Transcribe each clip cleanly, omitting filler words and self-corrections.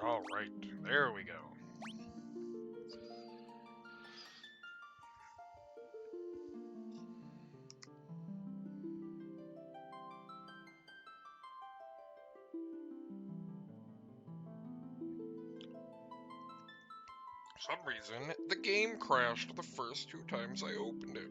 Alright, there we go. For some reason, the game crashed the first 2 times I opened it.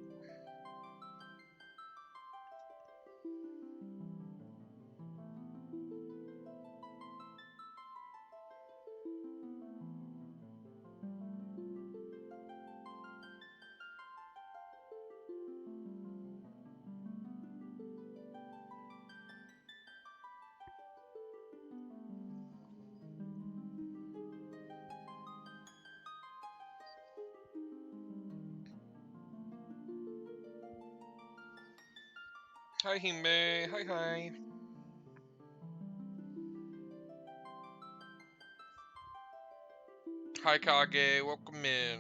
Hi Hime, hi. Hi Kage, welcome in.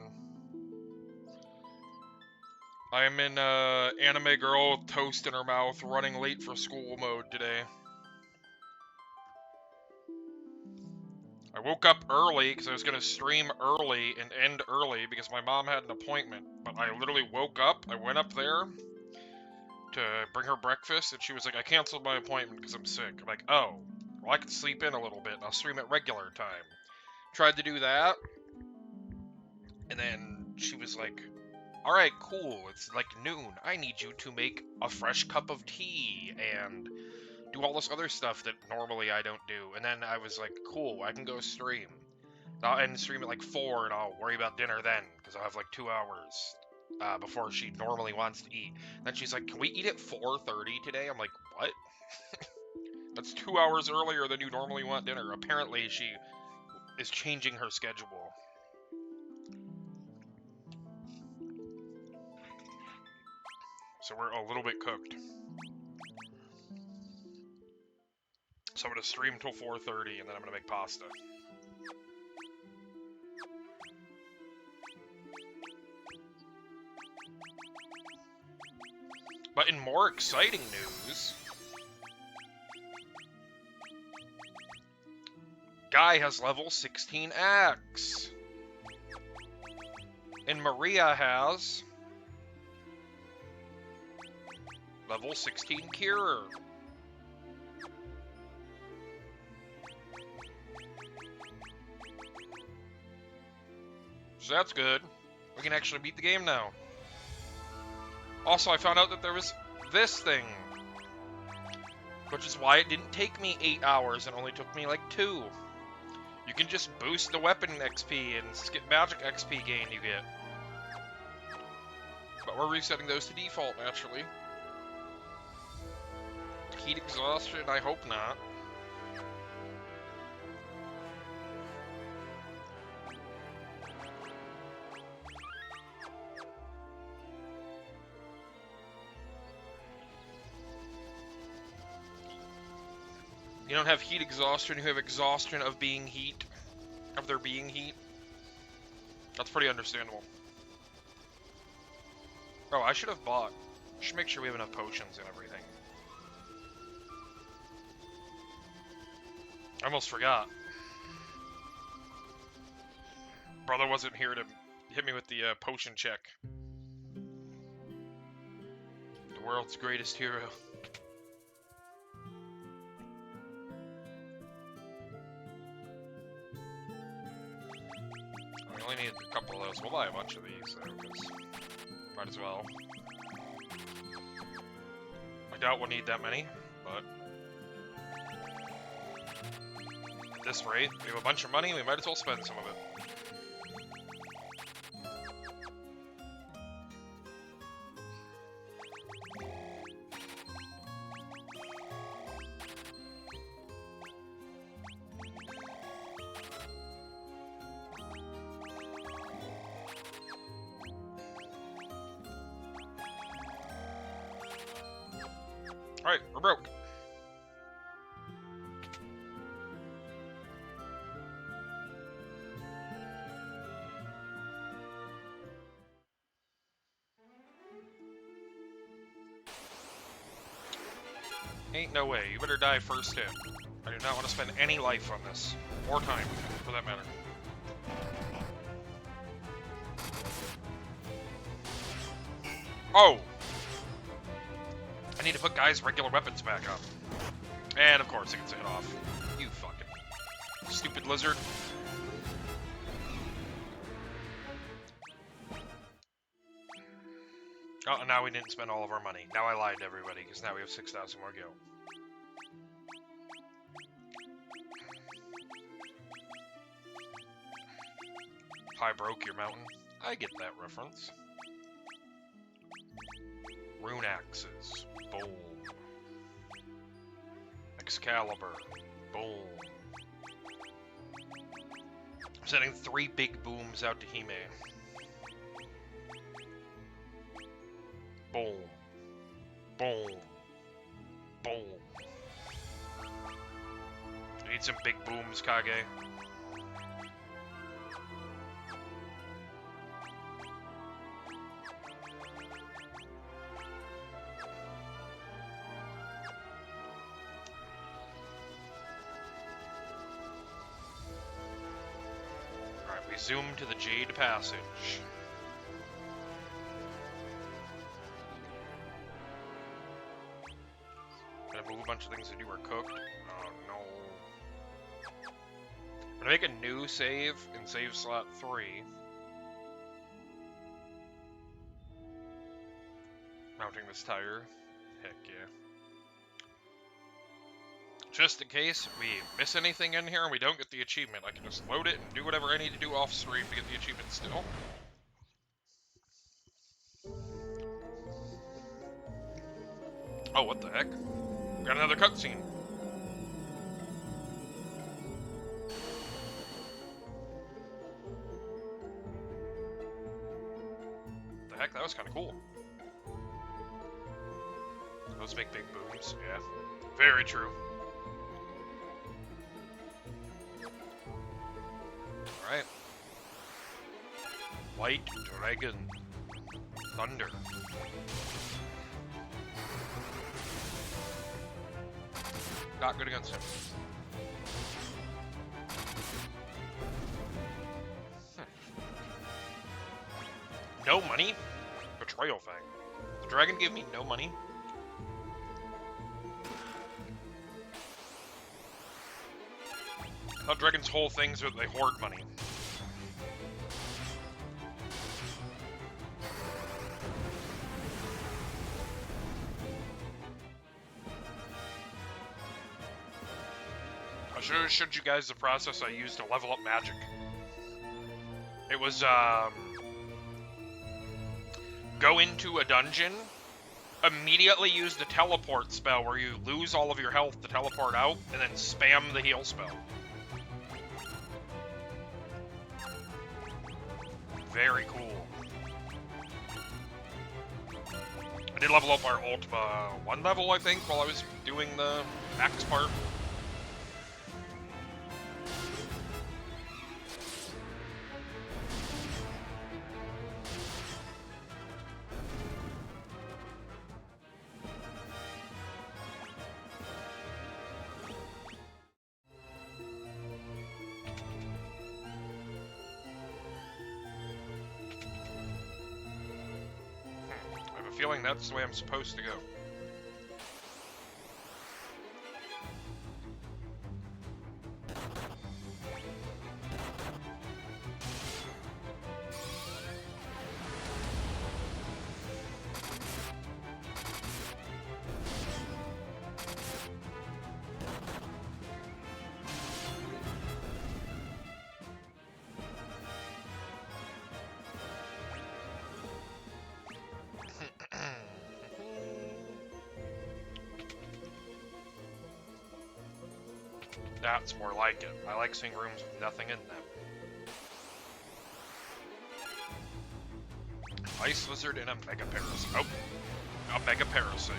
I am in anime girl with toast in her mouth, running late for school mode today. I woke up early because I was going to stream early and end early because my mom had an appointment. But I literally woke up, I went up there to bring her breakfast, and she was like, I canceled my appointment because I'm sick. I'm like, oh, well I can sleep in a little bit and I'll stream at regular time. Tried to do that, and then she was like, alright, cool, it's like noon. I need you to make a fresh cup of tea and do all this other stuff that normally I don't do. And then I was like, cool, I can go stream. I'll end stream at like 4 and I'll worry about dinner then, because I'll have like 2 hours before she normally wants to eat. Then she's like, can we eat at 4:30 today? I'm like, what? That's 2 hours earlier than you normally want dinner. Apparently she is changing her schedule. So we're a little bit cooked. So I'm going to stream till 4:30 and then I'm going to make pasta. But in more exciting news, Guy has level 16X. And Maria has level 16 Cure. So that's good. We can actually beat the game now. Also, I found out that there was this thing, which is why it didn't take me 8 hours and only took me like 2. You can just boost the weapon XP and skip magic XP gain you get. But we're resetting those to default, naturally. Heat exhaustion? I hope not. You don't have heat exhaustion, you have exhaustion of being heat. Of there being heat. That's pretty understandable. Oh, I should have bought. I should make sure we have enough potions and everything. I almost forgot. Brother wasn't here to hit me with the potion check. The world's greatest hero. We only need a couple of those. We'll buy a bunch of these, though, because might as well. I doubt we'll need that many, but at this rate, we have a bunch of money, we might as well spend some of it. Alright, we're broke. Ain't no way. You better die first hit. I do do not want to spend any life on this. Or time, for that matter. Oh! I need to put guys' regular weapons back up. And of course it gets hit off. You fucking stupid lizard. Oh, and now we didn't spend all of our money. Now I lied to everybody, because now we have 6,000 more gil. I broke your mountain. I get that reference. Rune axes. Boom. Excalibur. Boom. I'm sending 3 big booms out to Hime. Boom. Boom. Boom. I need some big booms, Kage. Alright, we zoom to the Jade Passage. Move a bunch of things that you were cooked. Oh no. I'm gonna make a new save in save slot 3. Mounting this tire. Heck yeah. Just in case we miss anything in here and we don't get the achievement, I can just load it and do whatever I need to do off stream to get the achievement still. Oh, what the heck? Got another cutscene. The heck, that was kind of cool. Those make big booms, yeah. Very true. Alright. White Dragon. Thunder. Not good against him. No money? Betrayal Fang. The dragon gave me no money? I thought dragons' whole things are they hoard money. I should have showed you guys the process I used to level up magic. It was, go into a dungeon, immediately use the teleport spell where you lose all of your health to teleport out, and then spam the heal spell. Very cool. I did level up our Ultima 1 level, I think, while I was doing the axe part. Feeling that's the way I'm supposed to go. That's more like it. I like seeing rooms with nothing in them. Ice lizard and a mega parasite. Oh, a mega parasite.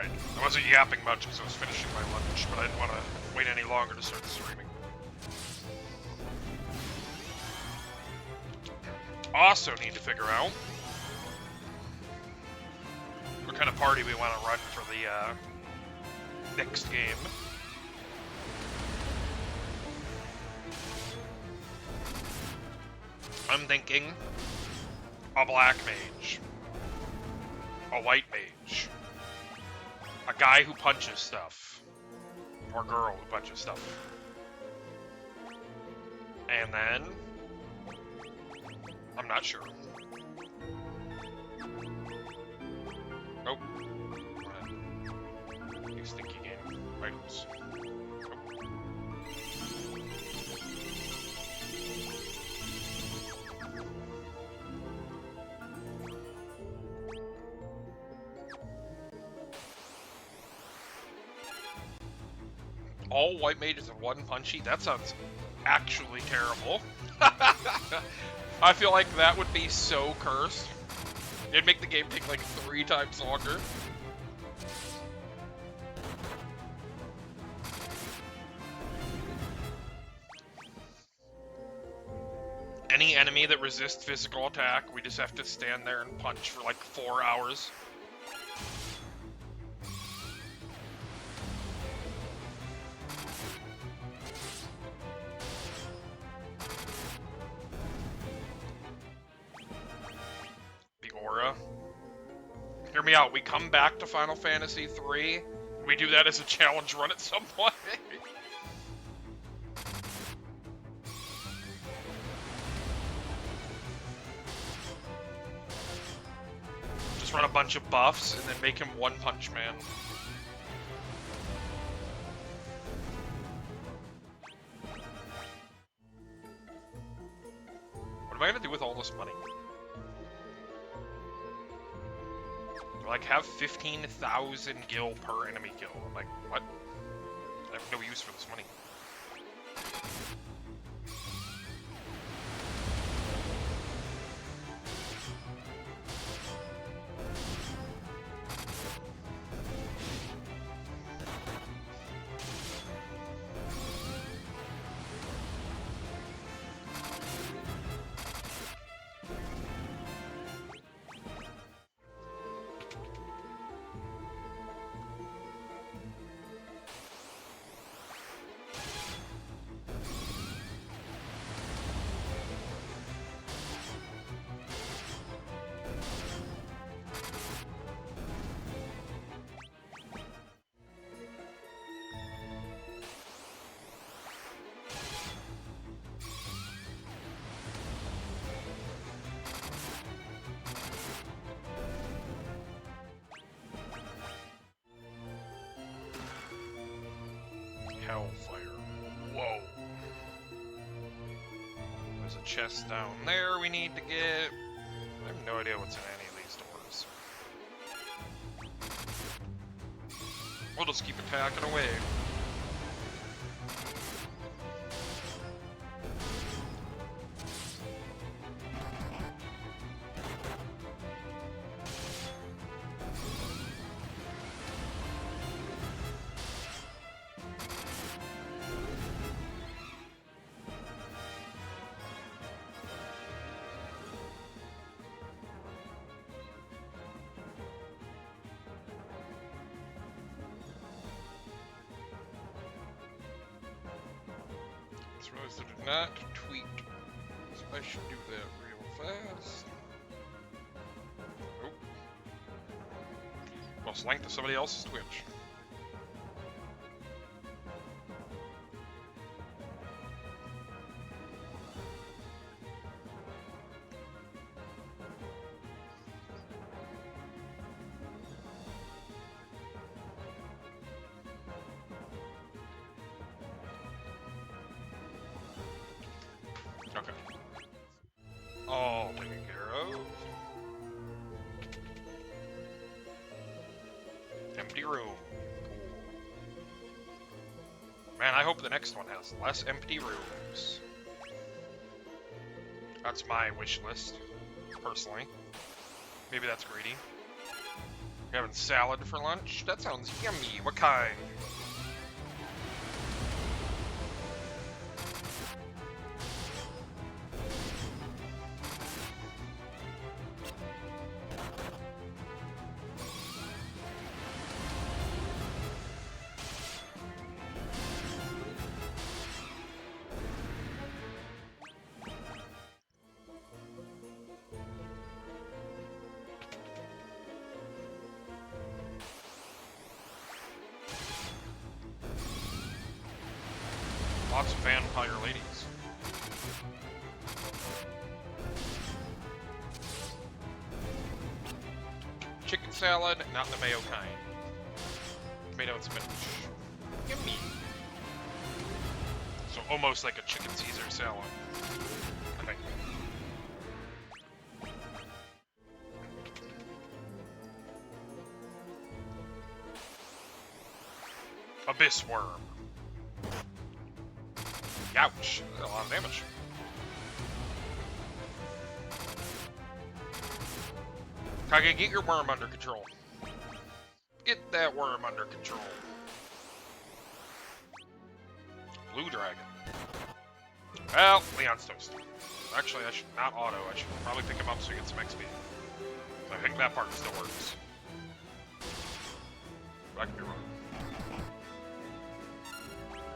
fine. I wasn't yapping much because I was finishing my lunch, but I didn't want to wait any longer to start streaming. Also need to figure out what kind of party we want to run for the next game. I'm thinking a black mage, a white mage, a guy who punches stuff, or girl who punches stuff, and then I'm not sure. Nope. Go ahead. You stinky game. Items. All white mages and one punchy? That sounds actually terrible. I feel like that would be so cursed. It'd make the game take like 3 times longer. Any enemy that resists physical attack, we just have to stand there and punch for like 4 hours. Hear me out, we come back to Final Fantasy III, we do that as a challenge run at some point. Just run a bunch of buffs and then make him One Punch Man. What am I gonna do with all this money? Like, have 15,000 gil per enemy kill. I'm like, what? I have no use for this money. Hellfire. Whoa. There's a chest down there we need to get. I have no idea what's in any of these doors. We'll just keep attacking away. Realized I did not tweet, so I should do that real fast. Oh. Well, it's linked to somebody else's Twitch. Okay. All taken care of. Empty room. Cool. Man, I hope the next one has less empty rooms. That's my wish list, personally. Maybe that's greedy. You're having salad for lunch? That sounds yummy. What kind? Lots of vampire ladies. Chicken salad, not the mayo kind. Tomato and spinach. Yummy. So almost like a chicken Caesar salad. I think. Abyss worm. Ouch, a lot of damage. Kage, get your worm under control. Get that worm under control. Blue dragon. Well, Leon's toast. Actually, I should not auto. I should probably pick him up so he gets some XP. I think that part still works. But I could be wrong.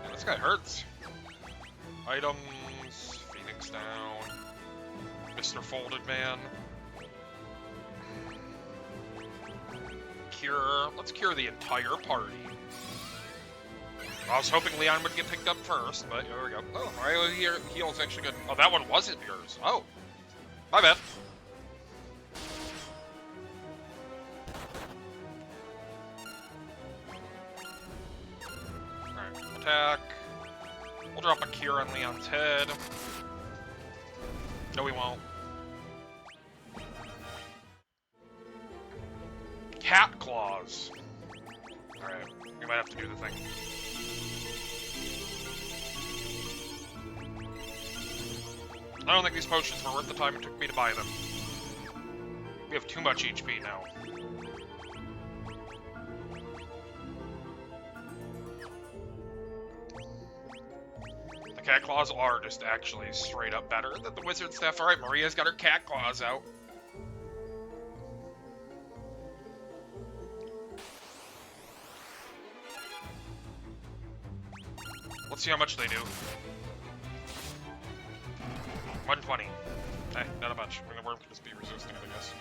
Yeah, this guy hurts. Items, Phoenix down, Mr. Folded Man. Cure, let's cure the entire party. I was hoping Leon would get picked up first, but here we go. Oh, Riley heal's actually good. Oh, that one wasn't yours. Oh, my bad. Alright, attack. We'll drop a cure on Leon's head. No, we won't. Cat claws. Alright, we might have to do the thing. I don't think these potions were worth the time it took me to buy them. We have too much HP now. The cat claws are just actually straight up better than the wizard staff. Alright, Maria's got her cat claws out. Let's see how much they do. 120. Hey, not a bunch. I mean, the worm can just be resisting it, I guess.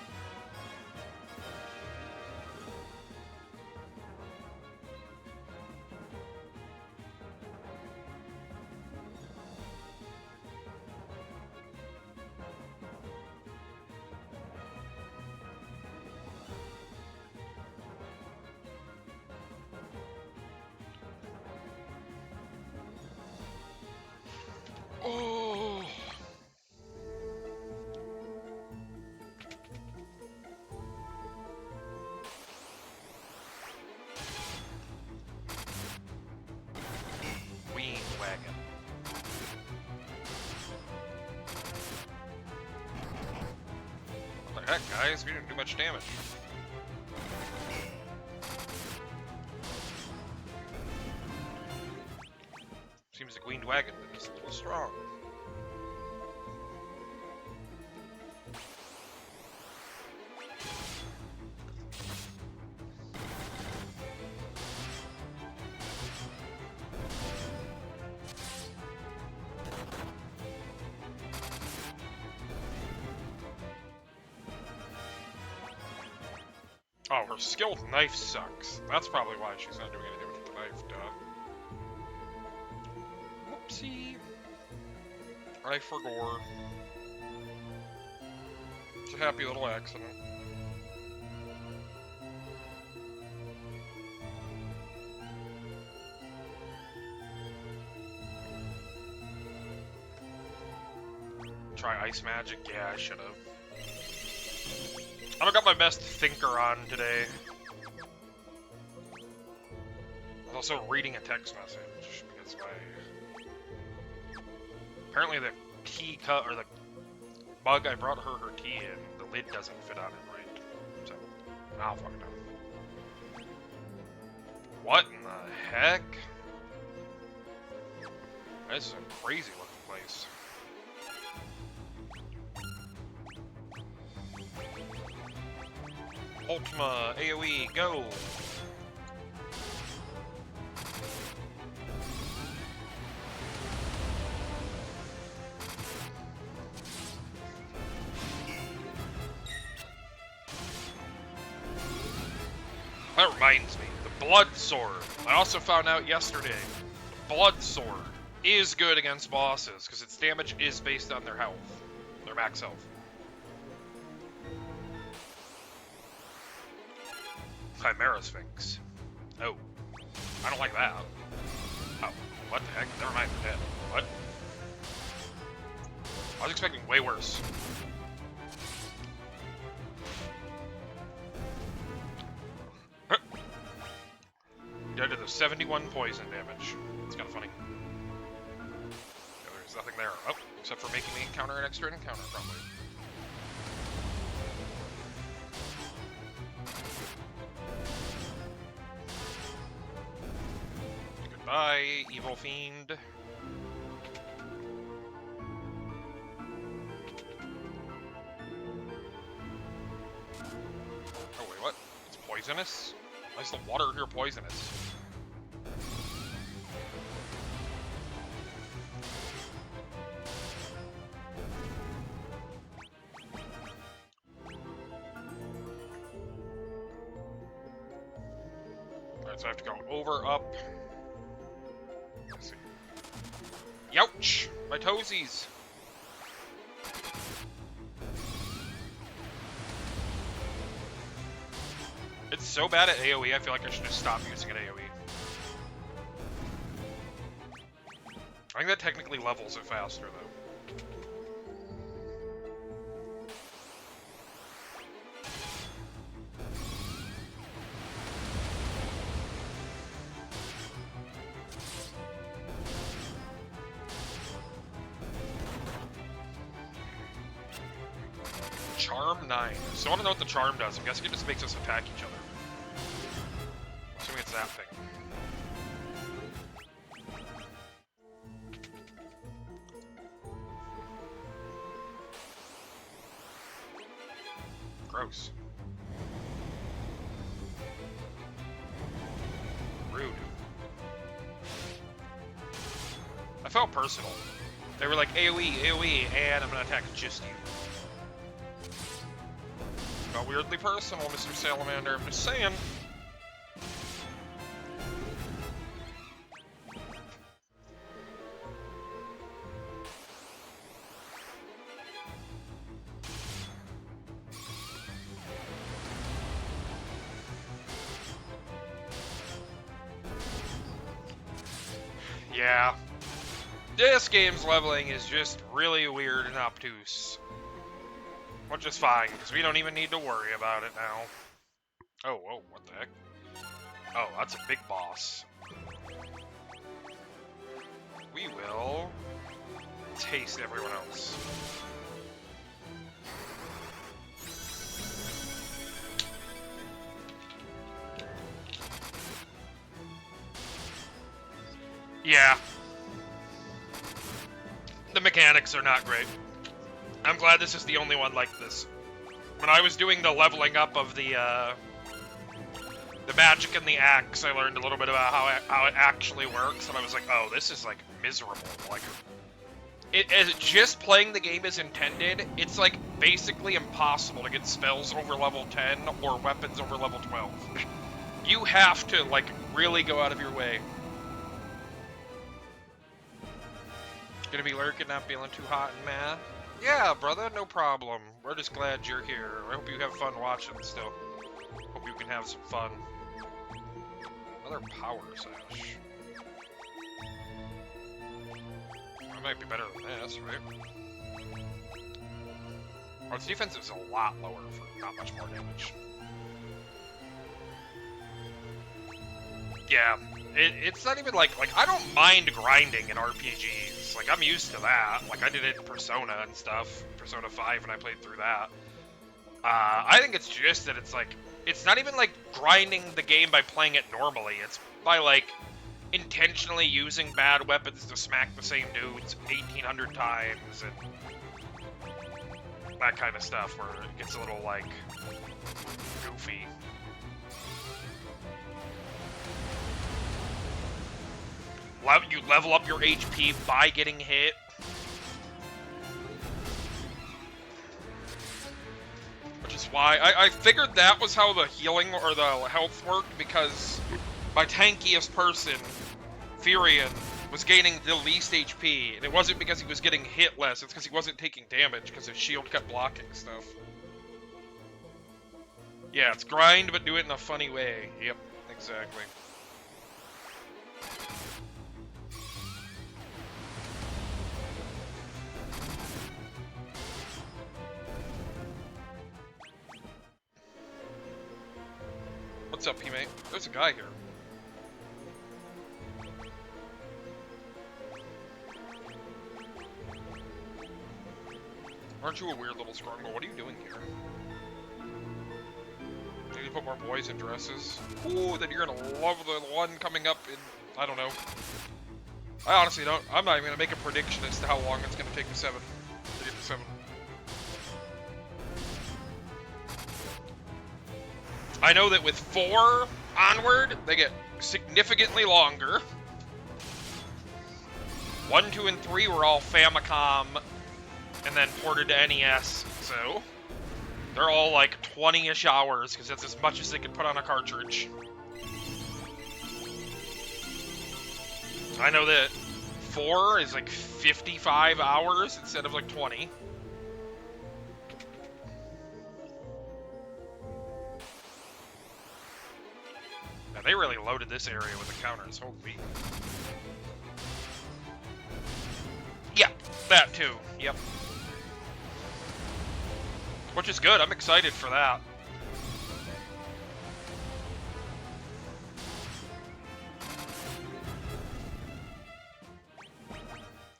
Oh. Wing wagon. What the heck, guys? We didn't do much damage. Seems like winged wagon is a little strong. Oh, her skilled knife sucks. That's probably why she's not doing anything with the knife, duh. Whoopsie. Knife for gore. It's a happy little accident. Try ice magic? Yeah, I should've. I don't got my best thinker on today. I was also reading a text message because apparently the tea cup or the mug I brought her tea in, the lid doesn't fit on it right. So, I'll fuck it up. What in the heck? This is a crazy looking place. Ultima, AoE, go! That reminds me, the Blood Sword. I also found out yesterday, the Blood Sword is good against bosses, because its damage is based on their health, their max health. Chimera Sphinx. Oh. I don't like that. Oh, what the heck? Never mind, they're dead. What? I was expecting way worse. Dead to the 71 poison damage. It's kind of funny. Yeah, there's nothing there. Oh, except for making the encounter an extra encounter, probably. Goodbye, evil fiend. Oh, wait, what? It's poisonous? Why is the water here poisonous? Alright, so I have to go over, up. Let's see. Youch! My toesies! It's so bad at AoE, I feel like I should just stop using it AoE. I think that technically levels it faster, though. Charm 9. So I want to know what the charm does. I'm guessing it just makes us attack each other. Assuming it's that thing. Gross. Rude. I felt personal. They were like, AoE, AoE, and I'm gonna attack just you. Got weirdly personal, Mr. Salamander. I'm just saying. Yeah. This game's leveling is just really weird and obtuse. Which is fine, because we don't even need to worry about it now. Oh, whoa, what the heck? Oh, that's a big boss. We will taste everyone else. Yeah. The mechanics are not great. I'm glad this is the only one like this. When I was doing the leveling up of the magic and the axe, I learned a little bit about how it actually works, and I was like, oh, this is, like, miserable. Like, just playing the game as intended, it's, like, basically impossible to get spells over level 10 or weapons over level 12. You have to, like, really go out of your way. Gonna be lurking, not feeling too hot and mad? Yeah, brother, no problem. We're just glad you're here. I hope you have fun watching still. Hope you can have some fun. Another power sash. That might be better than this, right? Oh, its defense is a lot lower for not much more damage. Yeah, it's not even like I don't mind grinding in RPGs. Like, I'm used to that. Like, I did it in Persona and stuff. Persona 5, and I played through that. I think it's just that it's like, it's not even like grinding the game by playing it normally. It's by like intentionally using bad weapons to smack the same dudes 1,800 times and that kind of stuff where it gets a little like goofy. You level up your HP by getting hit. Which is why I figured that was how the healing or the health worked, because my tankiest person, Furion, was gaining the least HP, and it wasn't because he was getting hit less, it's because he wasn't taking damage, because his shield kept blocking stuff. Yeah, it's grind, but do it in a funny way. Yep, exactly. What's up, P-mate? There's a guy here. Aren't you a weird little scrungle? What are you doing here? You need to put more boys in dresses. Ooh, then you're gonna love the one coming up in, I don't know. I honestly don't. I'm not even gonna make a prediction as to how long it's gonna take to get to 7. I know that with 4 onward, they get significantly longer. 1, 2, and 3 were all Famicom and then ported to NES, so they're all like 20-ish hours, because that's as much as they can put on a cartridge. I know that 4 is like 55 hours instead of like 20. Yeah, they really loaded this area with the counters, holy. Yeah, that too, yep. Which is good, I'm excited for that.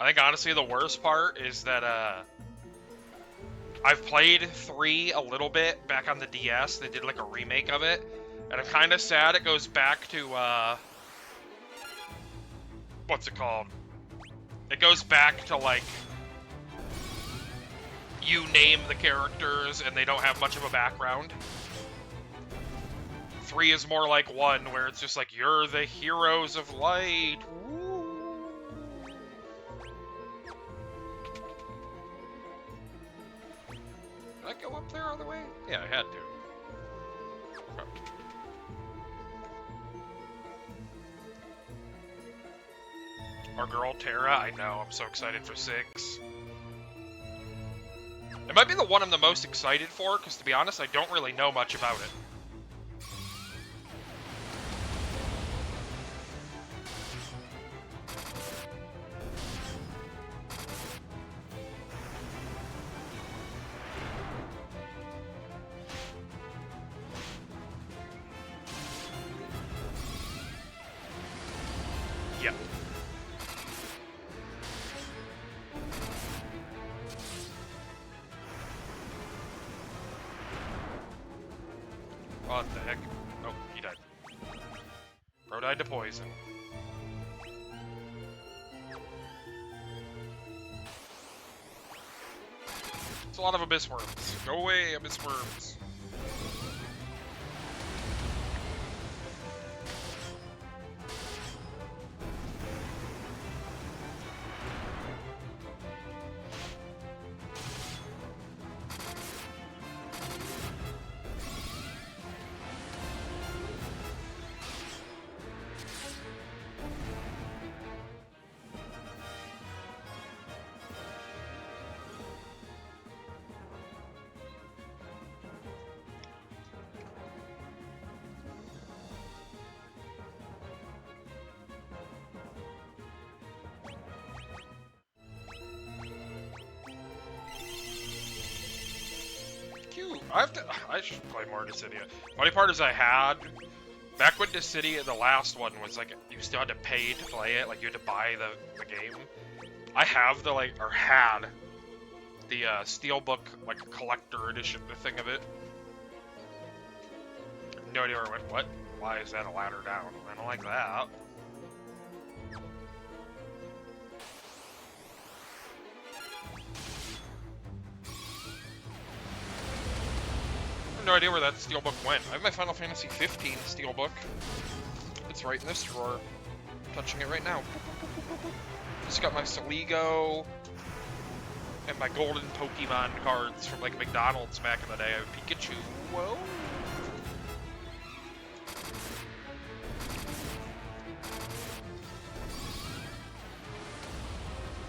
I think honestly the worst part is that I've played 3 a little bit back on the DS. They did like a remake of it, and I'm kind of sad it goes back to what's it called? It goes back to like you name the characters and they don't have much of a background. 3 is more like 1, where it's just like, you're the heroes of light. Woo. Did I go up there all the way? Yeah, I had to. Okay. Our girl Terra, I know, I'm so excited for 6. It might be the one I'm the most excited for, because to be honest, I don't really know much about it. Yep. What the heck? Oh, he died. Bro died to poison. It's a lot of abyss worms. Go away, abyss worms. I should play more Dissidia. Funny part is back when Dissidia, the last one, was like, you still had to pay to play it, like you had to buy the game. I have the, like, or had the Steelbook, like, collector edition, the thing of it. No idea where it went. What? Why is that a ladder down? I don't like that. No idea where that steelbook went. I have my Final Fantasy 15 steelbook. It's right in this drawer. I'm touching it right now. Just got my Celigo and my golden Pokemon cards from like McDonald's back in the day. I have Pikachu. Whoa.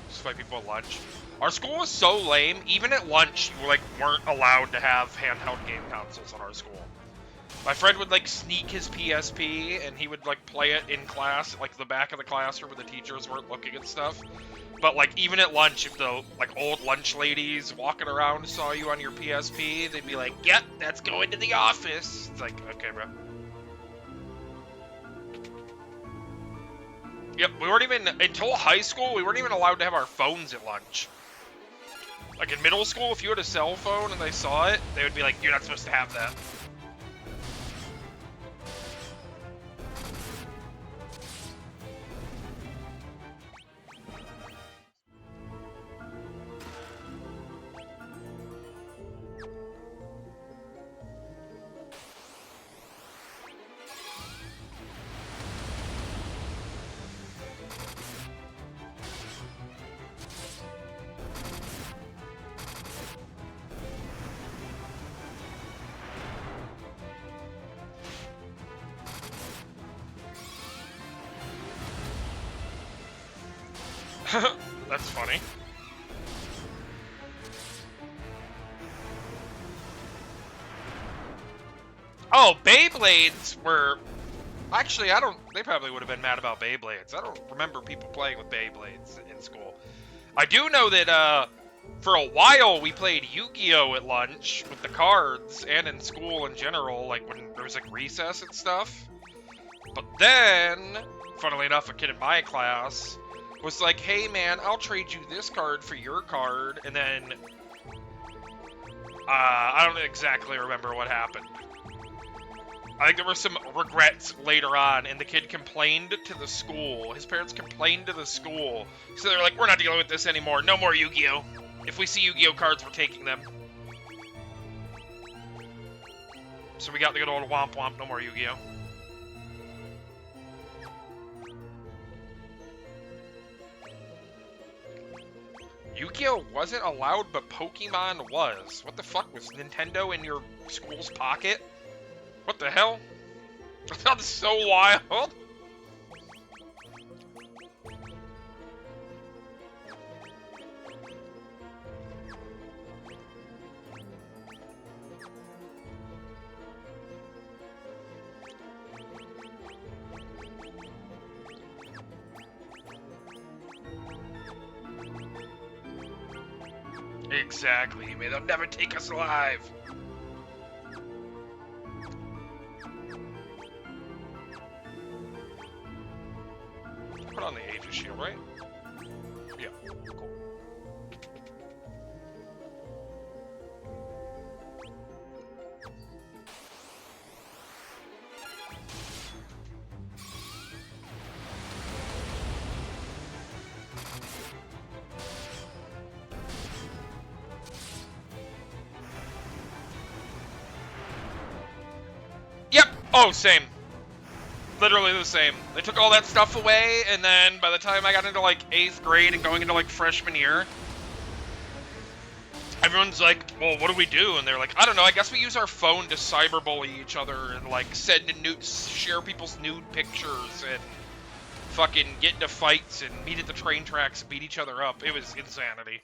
Just fight people at lunch. Our school was so lame. Even at lunch, you weren't allowed to have handheld game consoles in our school. My friend would sneak his PSP and he would play it in class, the back of the classroom where the teachers weren't looking at stuff. But even at lunch, if the old lunch ladies walking around saw you on your PSP, they'd be like, "Yep, that's going to the office." It's like, okay, bro. Yep, we weren't even until high school. We weren't even allowed to have our phones at lunch. Like in middle school, if you had a cell phone and they saw it, they would be like, "You're not supposed to have that." That's funny. Oh, Beyblades were... Actually, they probably would have been mad about Beyblades. I don't remember people playing with Beyblades in school. I do know that, for a while, we played Yu-Gi-Oh! At lunch with the cards, and in school in general, when there was, recess and stuff. But then, funnily enough, a kid in my class was like, "Hey man, I'll trade you this card for your card," and then, I don't exactly remember what happened. I think there were some regrets later on, and the kid complained to the school. His parents complained to the school. So they're like, "We're not dealing with this anymore. No more Yu-Gi-Oh! If we see Yu-Gi-Oh! Cards, we're taking them." So we got the good old womp womp, no more Yu-Gi-Oh! Yu-Gi-Oh! Wasn't allowed, but Pokemon was. What the fuck? Was Nintendo in your school's pocket? What the hell? That's so wild. Exactly. May they'll never take us alive. Put on the Aegis shield, right? Yeah, cool. Yep! Oh, same. Literally the same. They took all that stuff away, and then by the time I got into 8th grade and going into freshman year, everyone's like, "Well, what do we do?" And they're like, "I don't know, I guess we use our phone to cyberbully each other and send share people's nude pictures and fucking get into fights and meet at the train tracks and beat each other up." It was insanity.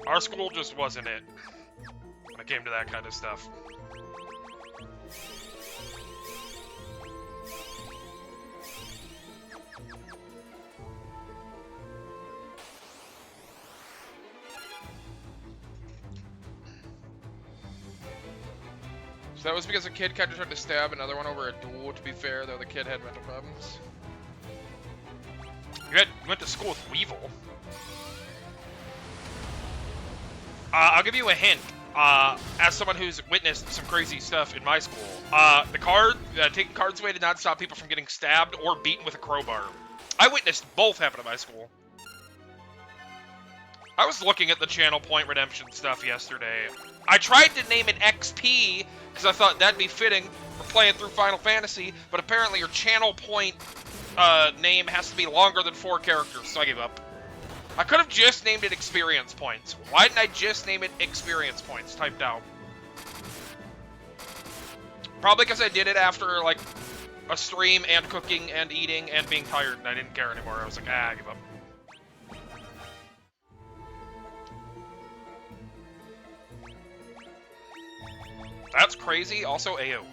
Our school just wasn't it when it came to that kind of stuff. So that was because a kid kind of tried to stab another one over a duel. To be fair, though, the kid had mental problems. You went to school with Weevil. I'll give you a hint. As someone who's witnessed some crazy stuff in my school, taking cards away did not stop people from getting stabbed or beaten with a crowbar. I witnessed both happen at my school. I was looking at the channel point redemption stuff yesterday. I tried to name it XP because I thought that'd be fitting for playing through Final Fantasy, but apparently your channel point name has to be longer than 4 characters, so I gave up. I could have just named it experience points. Why didn't I just name it experience points typed out? Probably because I did it after, like, a stream and cooking and eating and being tired, and I didn't care anymore. I was like, I give up. That's crazy. Also, AO.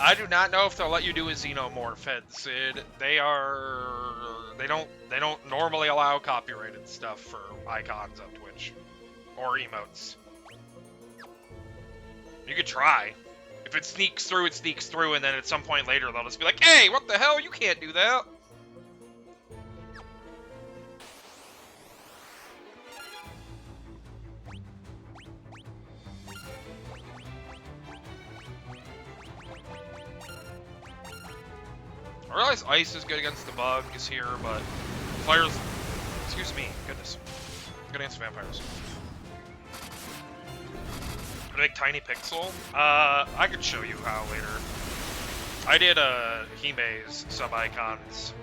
I do not know if they'll let you do a xenomorph head, Sid. They don't normally allow copyrighted stuff for icons on Twitch. Or emotes. You could try. If it sneaks through, it sneaks through, and then at some point later they'll just be like, hey, what the hell? You can't do that. I realize ice is good against the bugs here, but fire's... Excuse me, goodness. Good against vampires. A big tiny pixel? I could show you how later. I did, Hime's sub-icons.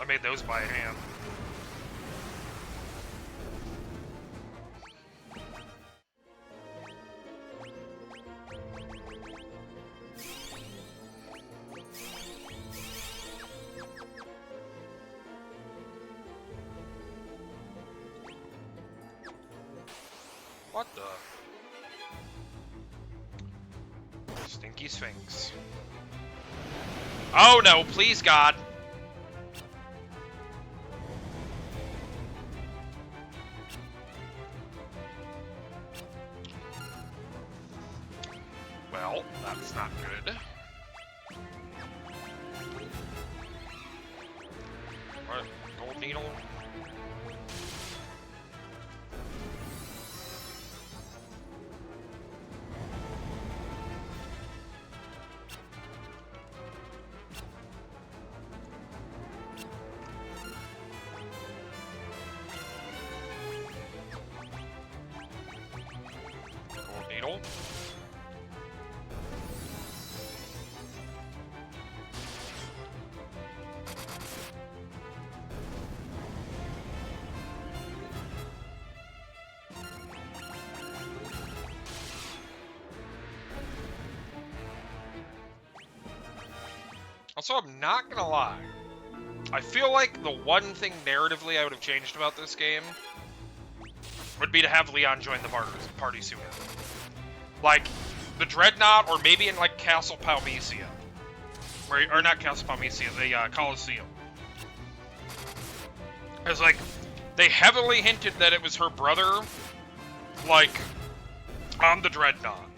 I made those by hand. What the? Stinky Sphinx. Oh no, please God. Well, that's not good. What? Gold needle? Needle. Also, I'm not gonna lie. I feel like the one thing narratively I would have changed about this game would be to have Leon join the party sooner. Like, the Dreadnought, or maybe in, like, Castle Palmesia. Or not Castle Palmesia, the, Colosseum. Because, like, they heavily hinted that it was her brother, like, on the Dreadnought.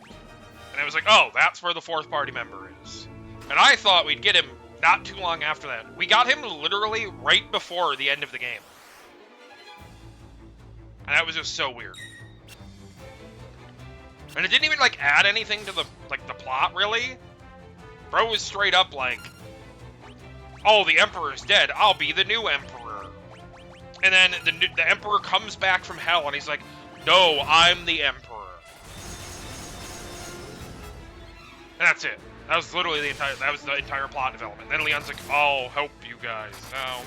And it was like, oh, that's where the 4th party member is. And I thought we'd get him not too long after that. We got him literally right before the end of the game. And that was just so weird. And it didn't even, like, add anything to the, like, the plot, really. Bro was straight up like, oh, the Emperor's dead, I'll be the new Emperor. And then the Emperor comes back from hell, and he's like, no, I'm the Emperor. And that's it. That was literally the entire plot development. Then Leon's like, I'll help you guys now.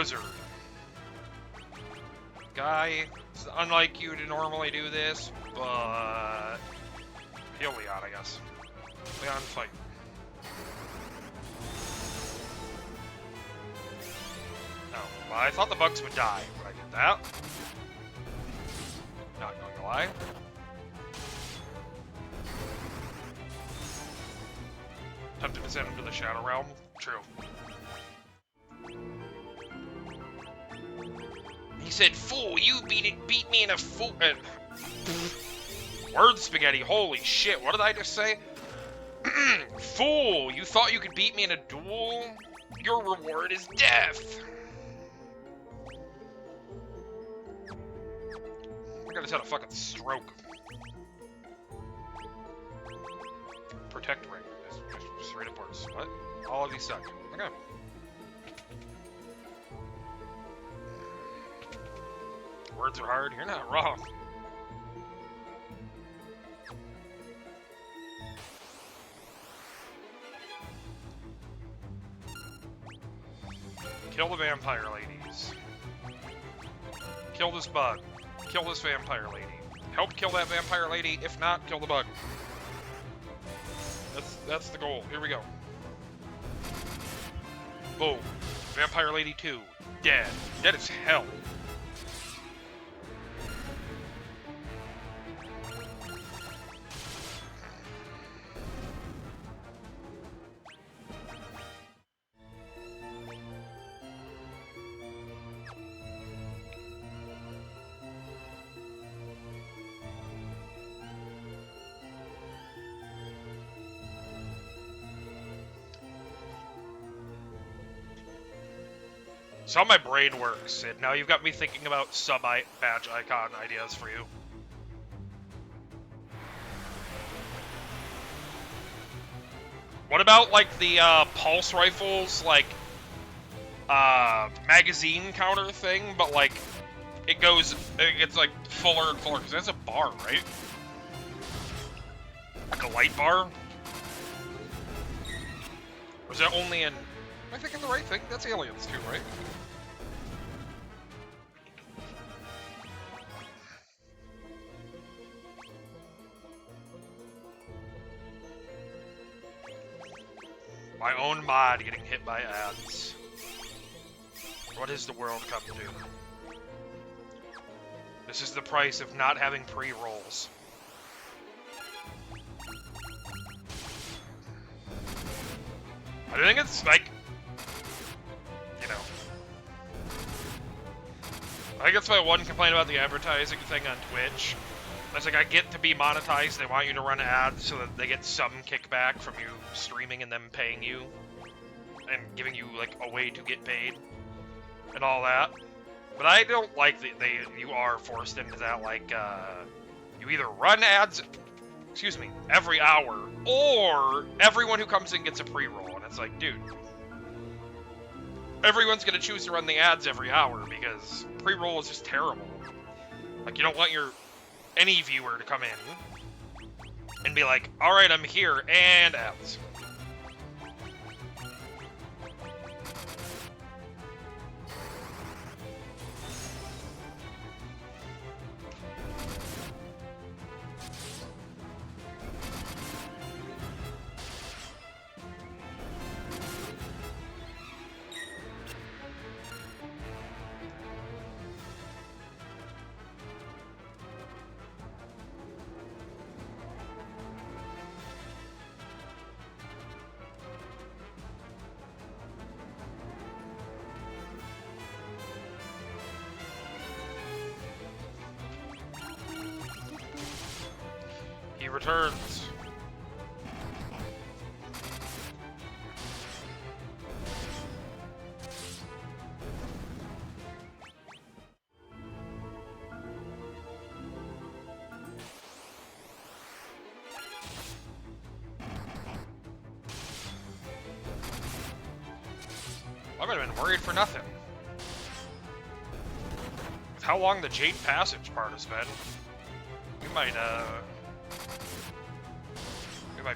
wizard. Guy, it's unlike you to normally do this, but heal Leon, I guess. Leon, fight. Oh, well, I thought the bugs would die when I did that. Not going to lie. Tempted to send him to the Shadow Realm. True. He said, "Fool, you beat me in a fool." Word spaghetti. Holy shit! What did I just say? Fool, you thought you could beat me in a duel? Your reward is death. I just had a fucking stroke. Protect ring. Just straight up words. What? All of these suck. Okay. Words are hard. You're not wrong. Kill the vampire ladies. Kill this bug. Kill this vampire lady. Help kill that vampire lady. If not, kill the bug. That's the goal. Here we go. Boom. Vampire lady 2. Dead. Dead as hell. That's how my brain works, Sid. Now you've got me thinking about sub-badge icon ideas for you. What about, like, the, pulse rifles, like, magazine counter thing, but, like, it gets, like, fuller and fuller, because that's a bar, right? Like a light bar? Or is that only in... Am I thinking the right thing? That's Aliens, too, right? My own mod getting hit by ads. What has the world come to? This is the price of not having pre-rolls. I think it's like, you know, I think that's my one complaint about the advertising thing on Twitch. It's like, I get to be monetized, they want you to run ads so that they get some kickback from you streaming and them paying you. And giving you, like, a way to get paid. And all that. But I don't like that you are forced into that, like, you either run ads, excuse me, every hour, or everyone who comes in gets a pre-roll. And it's like, dude, everyone's gonna choose to run the ads every hour because pre-roll is just terrible. Like, you don't want any viewer to come in and be like, alright, I'm here, and ads. He returns. I might have been worried for nothing. With how long the Jade Passage part has been, we might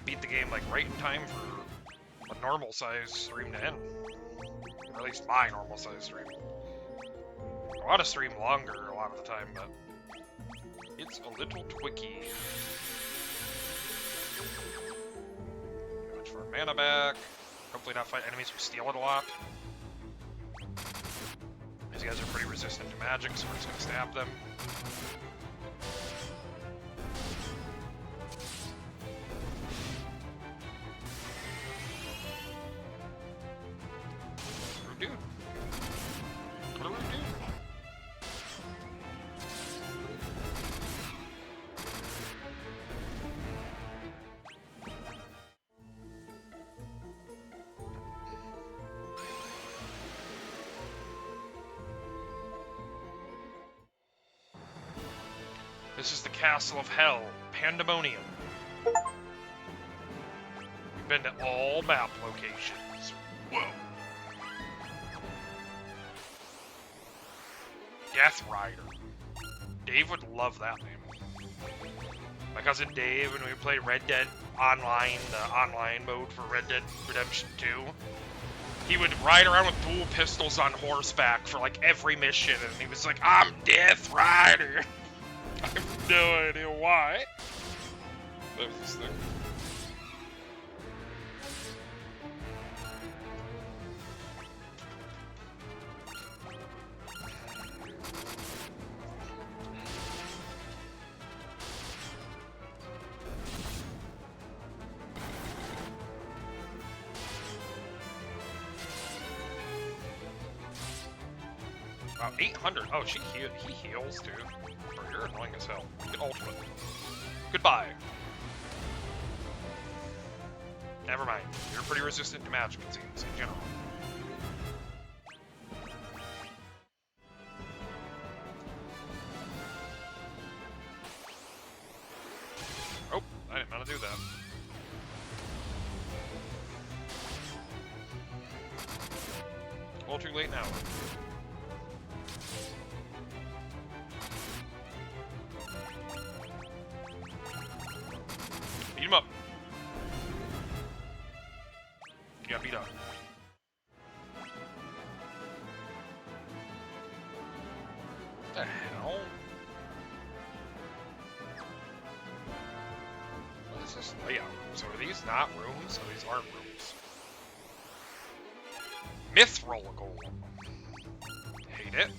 beat the game, like, right in time for a normal size stream to end. Or at least my normal size stream. want to stream longer a lot of the time, but it's a little twicky. Much for mana back. Hopefully not fight enemies who steal it a lot. These guys are pretty resistant to magic, so we're just gonna stab them. Rude dude. What a rude dude. This is the Castle of Hell, Pandemonium. We've been to all map locations. Whoa. Death Rider. Dave would love that name. My cousin Dave, when we played Red Dead Online, the online mode for Red Dead Redemption 2, he would ride around with dual pistols on horseback for like every mission, and he was like, "I'm Death Rider." I have no idea why. That was this thing. Wow, 800. Oh, he heals too. Bro, you're annoying as hell. Get ultimate. Goodbye. Never mind. You're pretty resistant to magic, it seems, in general. Oh, I didn't want to do that. A little too late now. Beat him up. He got beat up. What the hell? What is this layout? So are these not rooms? Oh, these aren't rooms. Mithril Golem. Hate it.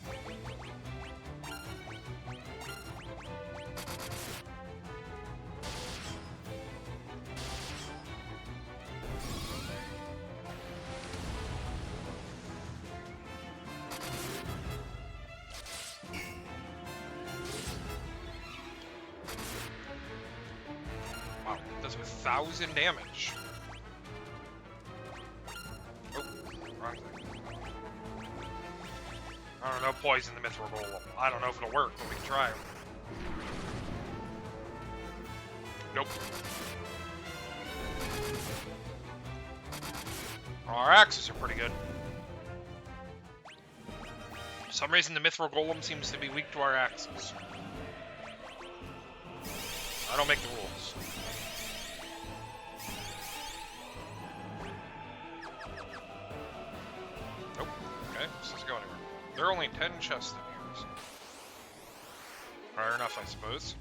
Wow, does 1,000 damage. Oh, wrong thing. I don't know, poison the Mithril Golem. I don't know if it'll work, but we can try. Nope. Our axes are pretty good. For some reason, the Mithril Golem seems to be weak to our axes. I don't make the rules. Nope. Okay, this doesn't go anywhere. There are only 10 chests in here, so... fair enough, I suppose.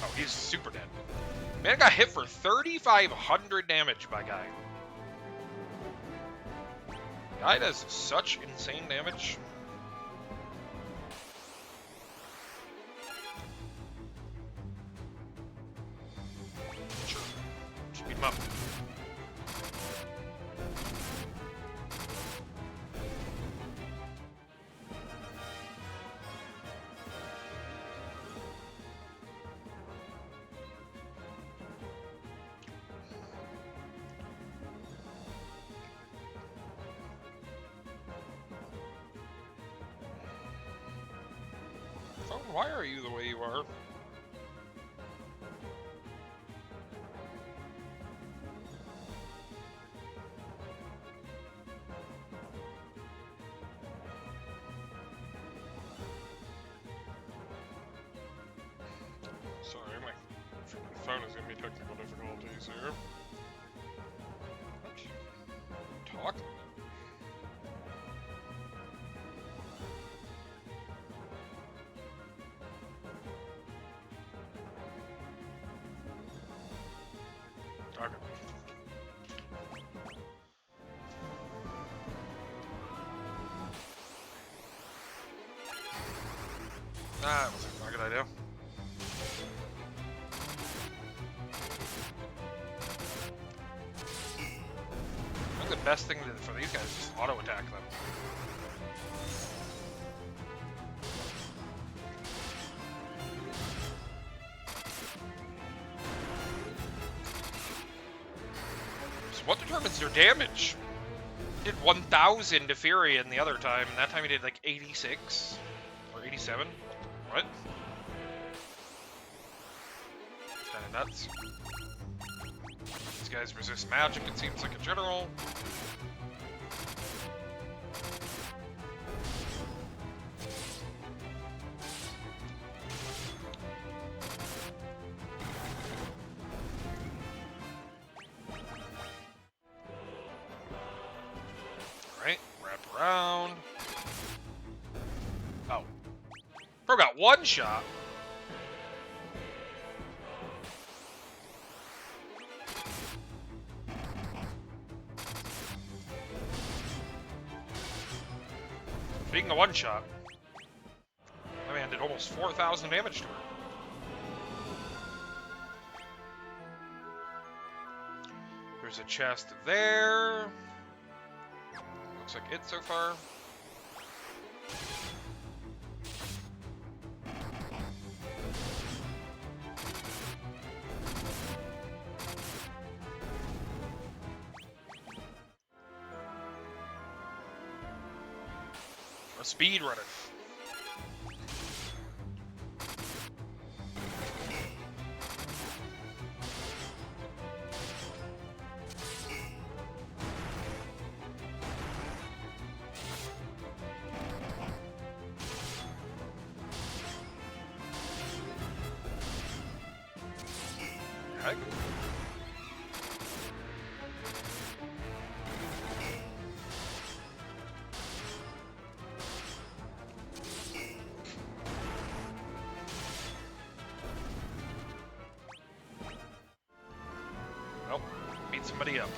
Oh, he's super dead. Man, I got hit for 3,500 damage by Guy. Guy does such insane damage. Sure. Just beat him up. Phone, why are you the way you are? Sorry, my phone is gonna be technical difficulties here. What? Talk? Okay. Nah, that wasn't a good idea. I think the best thing for these guys is just auto-attack them. So what determines their damage? He did 1,000 to Furion the other time, and that time he did like 86 or 87. What? It's kind of nuts. These guys resist magic, it seems like, in general. Alright, wrap around. Oh. Bro got one shot. Speaking of one shot, my man did almost 4,000 damage to her. There's a chest there. Looks like it so far. A speed runner. Heck? Well, beat somebody up.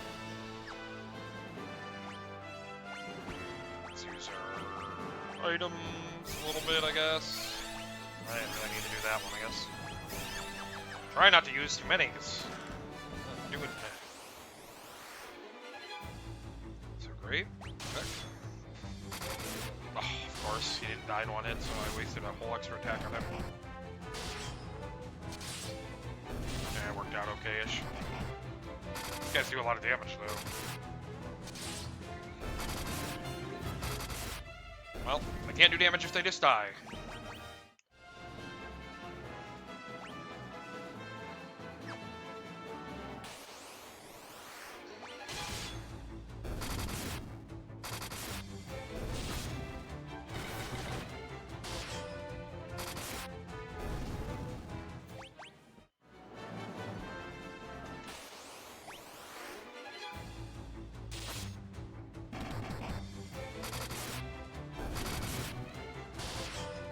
Let's use our items a little bit, I guess. I didn't really need to do that one, I guess. Try not to use too many, because I'm doing that. So great. Okay. Oh, of course, he didn't die in one hit, so I wasted a whole extra attack on him. Yeah, it worked out okay-ish. These guys do a lot of damage, though. Well, they can't do damage if they just die.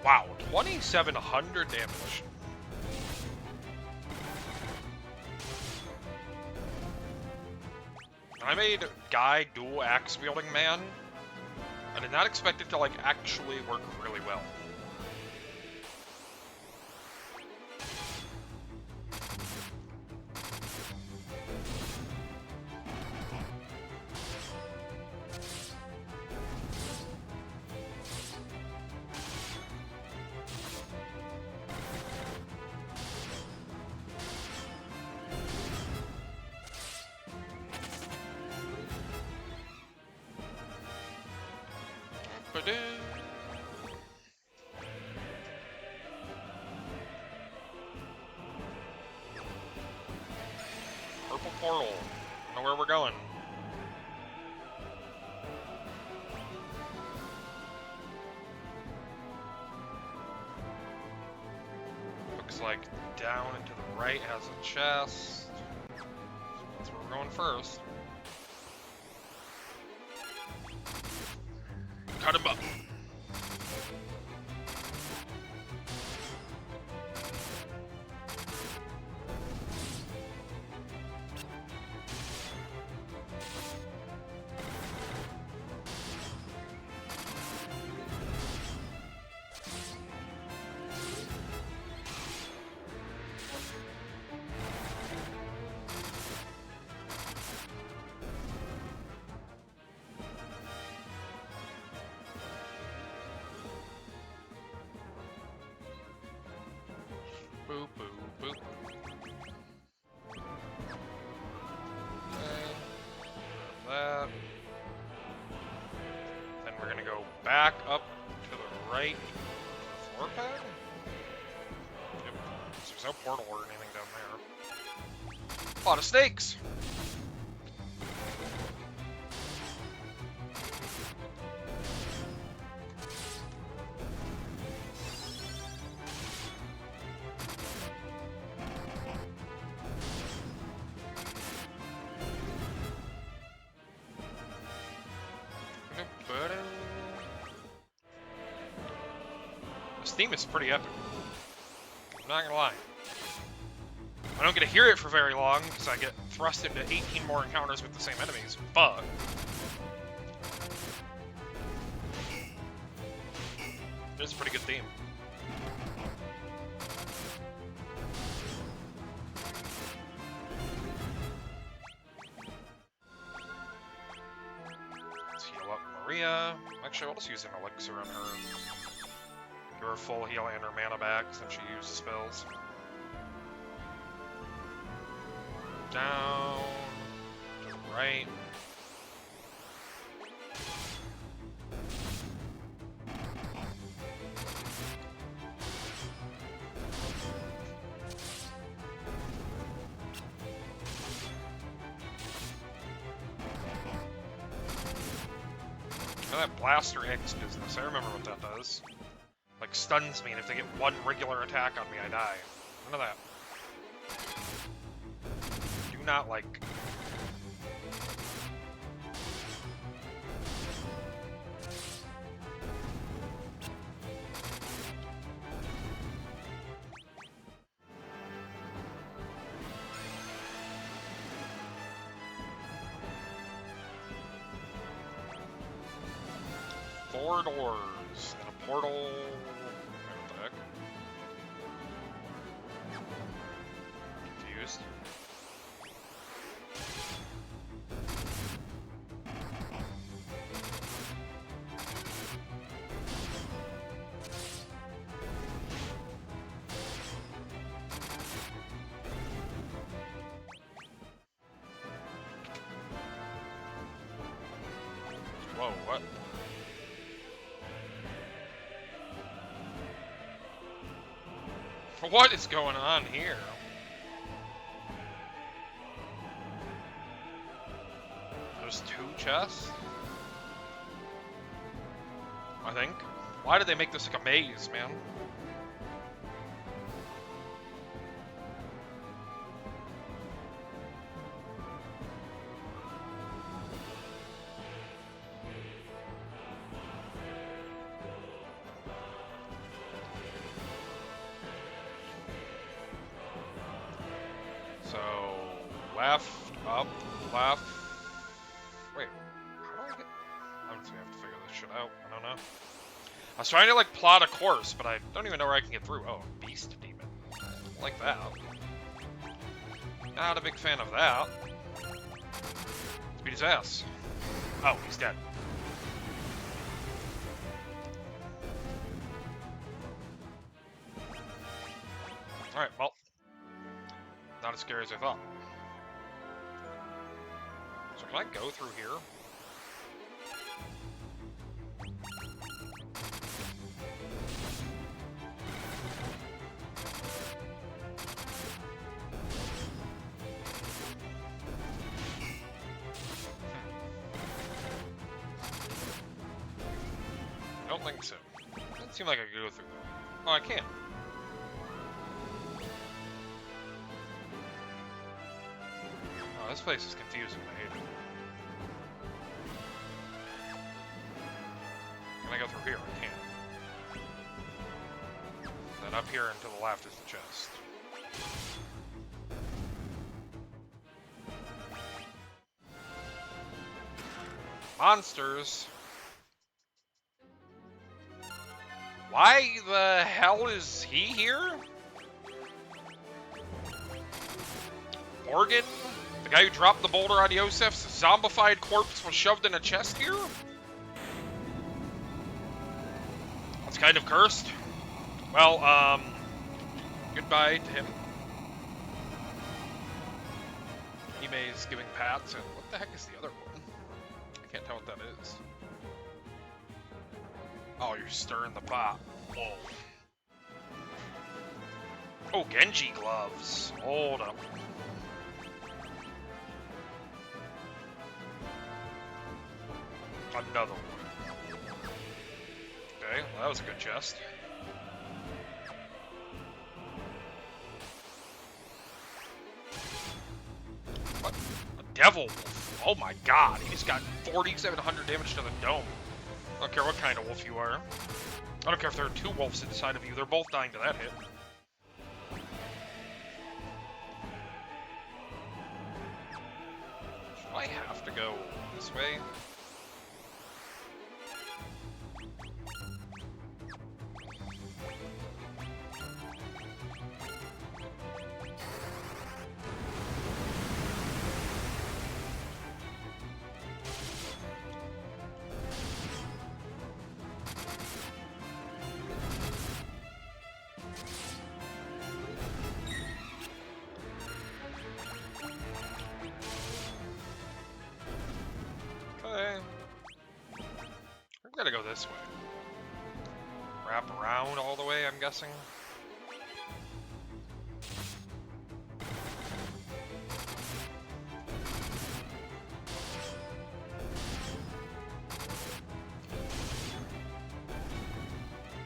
Wow, 2,700 damage. I made Guy dual axe wielding man. I did not expect it to like actually work really well. Purple portal. I don't know where we're going. Looks like down and to the right has a chest. So that's where we're going first. Cut him up. back up to the right to the floor pad? Yep. There's no portal or anything down there. A lot of snakes! This theme is pretty epic. I'm not gonna lie. I don't get to hear it for very long because I get thrust into 18 more encounters with the same enemies, but it's a pretty good theme. Let's heal up Maria. Actually, I'll just use an elixir on her. Give her full heal and her mana back since she used spells. Down to the right. Now that Blaster X business, I remember what that does. Like, stuns me, and if they get one regular attack on me, I die. None of that. Do not like. Four doors and a portal. What the heck? Confused. Whoa, what? What is going on here? There's two chests? I think. Why did they make this like a maze, man? So, left, up, left. Wait, how do I get? I'm just gonna have to figure this shit out. I don't know. I was trying to like plot a course, but I don't even know where I can get through. Oh, Beast Demon. Like that. Not a big fan of that. Let's beat his ass. Oh, he's dead. Alright, well. Not as scary as I thought. So can I go through here? I don't think so. Doesn't seem like I could go through there. Oh, I can. Oh, this place is confusing. I hate it. Can I go through here? I can. Then up here and to the left is the chest. Monsters. Why the hell is he here? Morgan? The guy who dropped the boulder on Yosef's zombified corpse was shoved in a chest here? That's kind of cursed. Well, goodbye to him. Ime's giving pats, and what the heck is the other one? I can't tell what that is. Oh, you're stirring the pot. Whoa. Oh, Genji gloves. Hold up. Another one. Okay, well, that was a good chest. What? A devil wolf. Oh my god, he just got 4,700 damage to the dome. I don't care what kind of wolf you are. I don't care if there are two wolves inside of you, they're both dying to that hit. Do I have to go this way? I'm gonna go this way. Wrap around all the way, I'm guessing.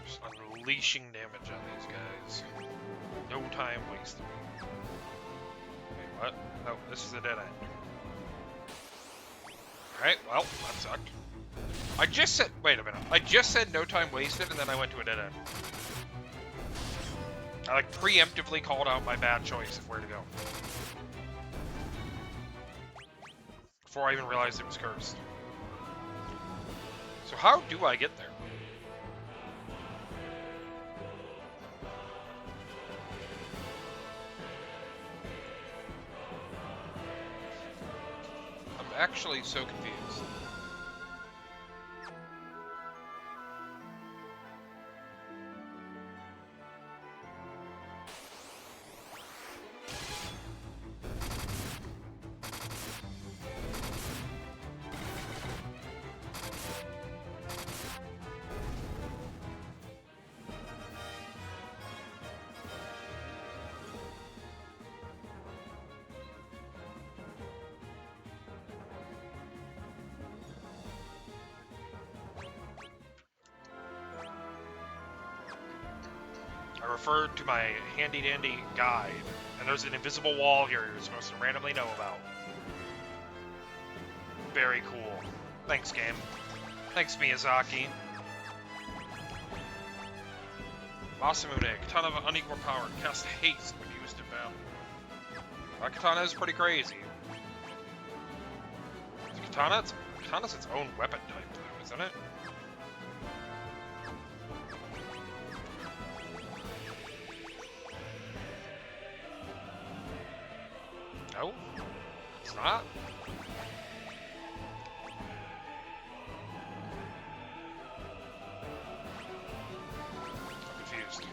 Just unleashing damage on these guys. No time wasted. Wait, what? No, this is a dead end. Alright, well, that sucked. I just said, wait a minute, I just said no time wasted and then I went to a dead end. I like preemptively called out my bad choice of where to go. Before I even realized it was cursed. So how do I get there? I'm actually so confused. I referred to my handy-dandy guide, and there's an invisible wall here you're supposed to randomly know about. Very cool. Thanks, game. Thanks, Miyazaki. Masamune, katana of unequal power, cast haste when used in battle. That katana is pretty crazy. Katana's its own weapon type, though, isn't it? No, it's not. I'm confused.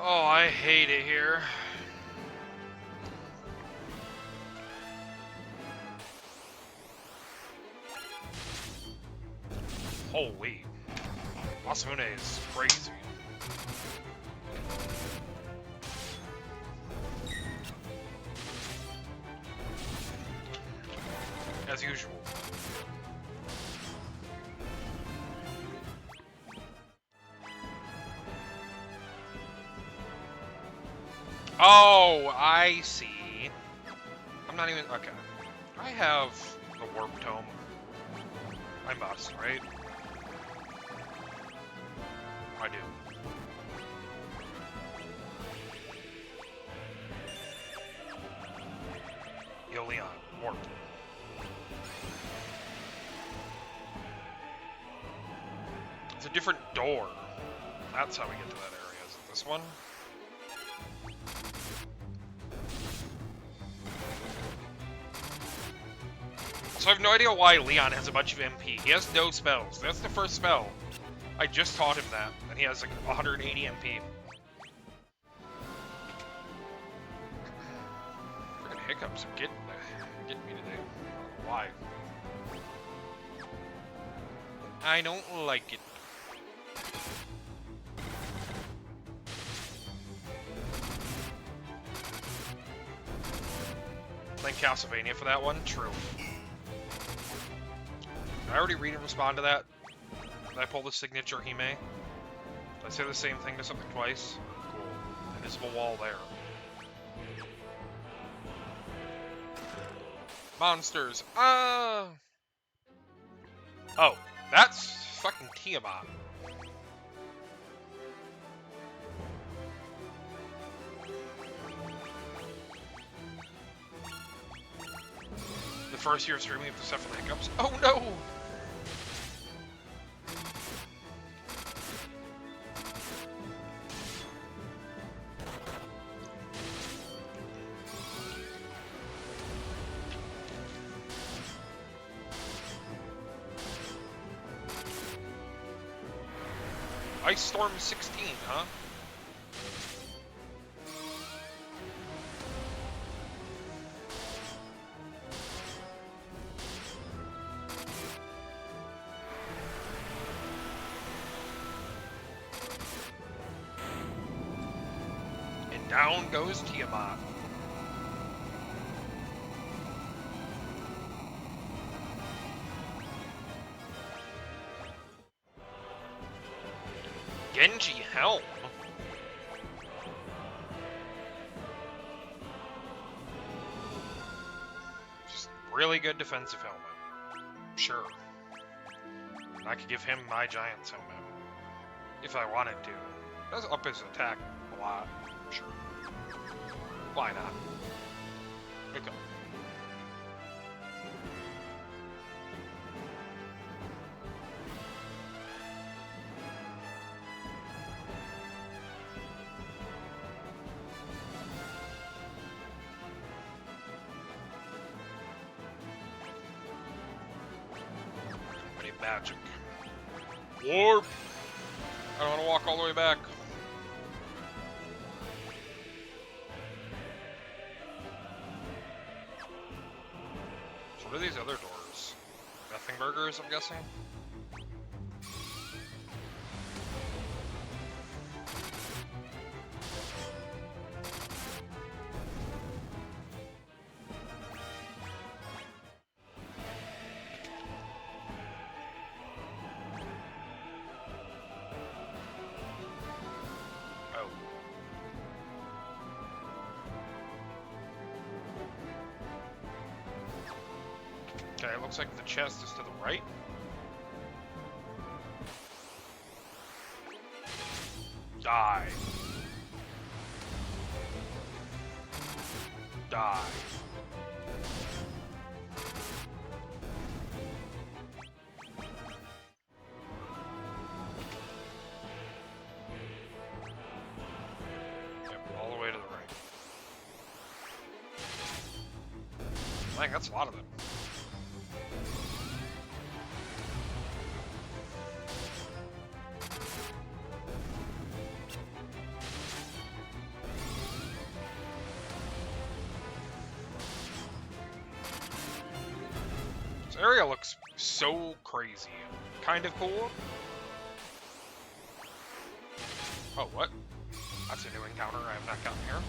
Oh, I hate it here. Holy. Masamune is crazy. As usual. Oh, I see. I'm not even... Okay. I have the Warp Tome. I must, right? I do. Yo, Leon, warp. It's a different door. That's how we get to that area. Is it this one? So I have no idea why Leon has a bunch of MP. He has no spells. That's the first spell. I just taught him that, and he has like 180 MP. Freaking hiccups are getting me today. I don't know why? I don't like it. Playing Castlevania for that one? True. Did I already read and respond to that? Did I pull the signature Hime? Did I say the same thing to something twice? Cool. Invisible wall there. Monsters. Oh, that's fucking Tiamat. The first year of streaming with the stuff for the hiccups. Oh no! Ice Storm 16, huh? And down goes Tiamat. Genji Helm. Just really good defensive helmet. Sure. I could give him my Giant's helmet. If I wanted to. It does up his attack a lot. Sure. Why not? Okay. Magic. Warp! I don't want to walk all the way back. So what are these other doors? Nothing burgers, I'm guessing? Okay, it looks like the chest is to the right. Die. Die. Yep, all the way to the right. Dang, that's a lot of them. This area looks so crazy. Kind of cool. Oh, what? That's a new encounter I have not gotten here.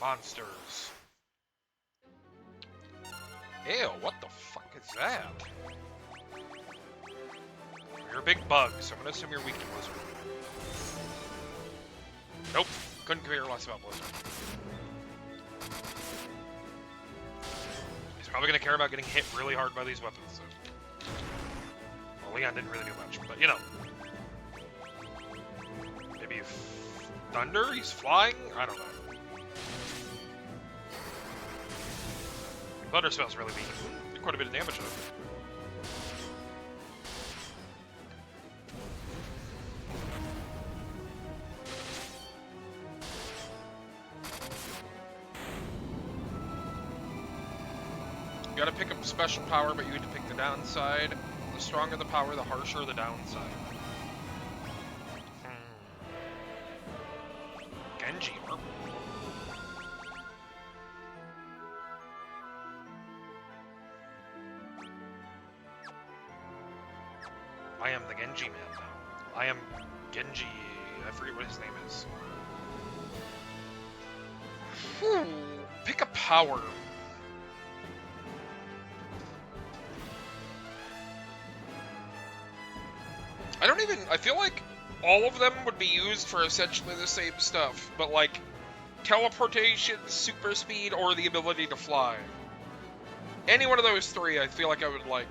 Monsters. Ew, what the fuck is that? You're a big bug, so I'm gonna assume you're weak to Blizzard. Nope, couldn't care less about Blizzard. Is Probably gonna care about getting hit really hard by these weapons. So. Well, Leon didn't really do much, but you know. Maybe thunder? He's flying? I don't know. Thunder spell's really weak. Did quite a bit of damage though. You gotta pick up special power, but you need to pick the downside. The stronger the power, the harsher the downside. Genji, huh? I am the Genji man now. I am Genji. I forget what his name is. Pick a power. I feel like all of them would be used for essentially the same stuff, but like teleportation, super speed, or the ability to fly. Any one of those three I feel like I would like.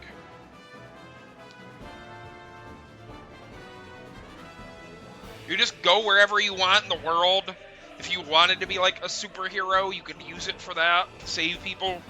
You just go wherever you want in the world. If you wanted to be like a superhero, you could use it for that, to save people.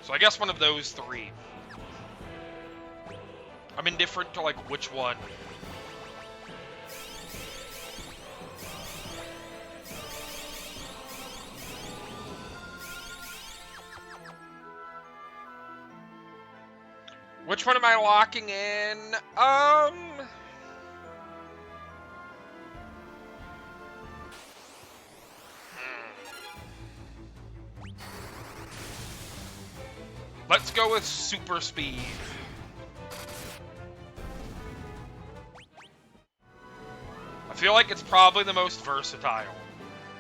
So I guess one of those three. I'm indifferent to, like, which one. Which one am I locking in? Let's go with super speed. I feel like it's probably the most versatile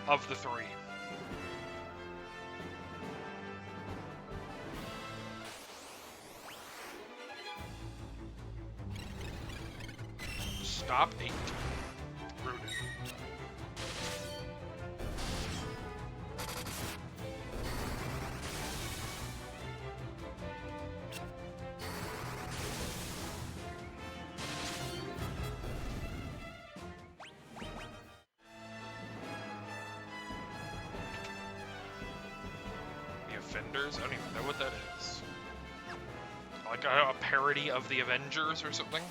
of the three. Stop 8. Rooted. Offenders? I don't even know what that is. Like a parody of the Avengers or something?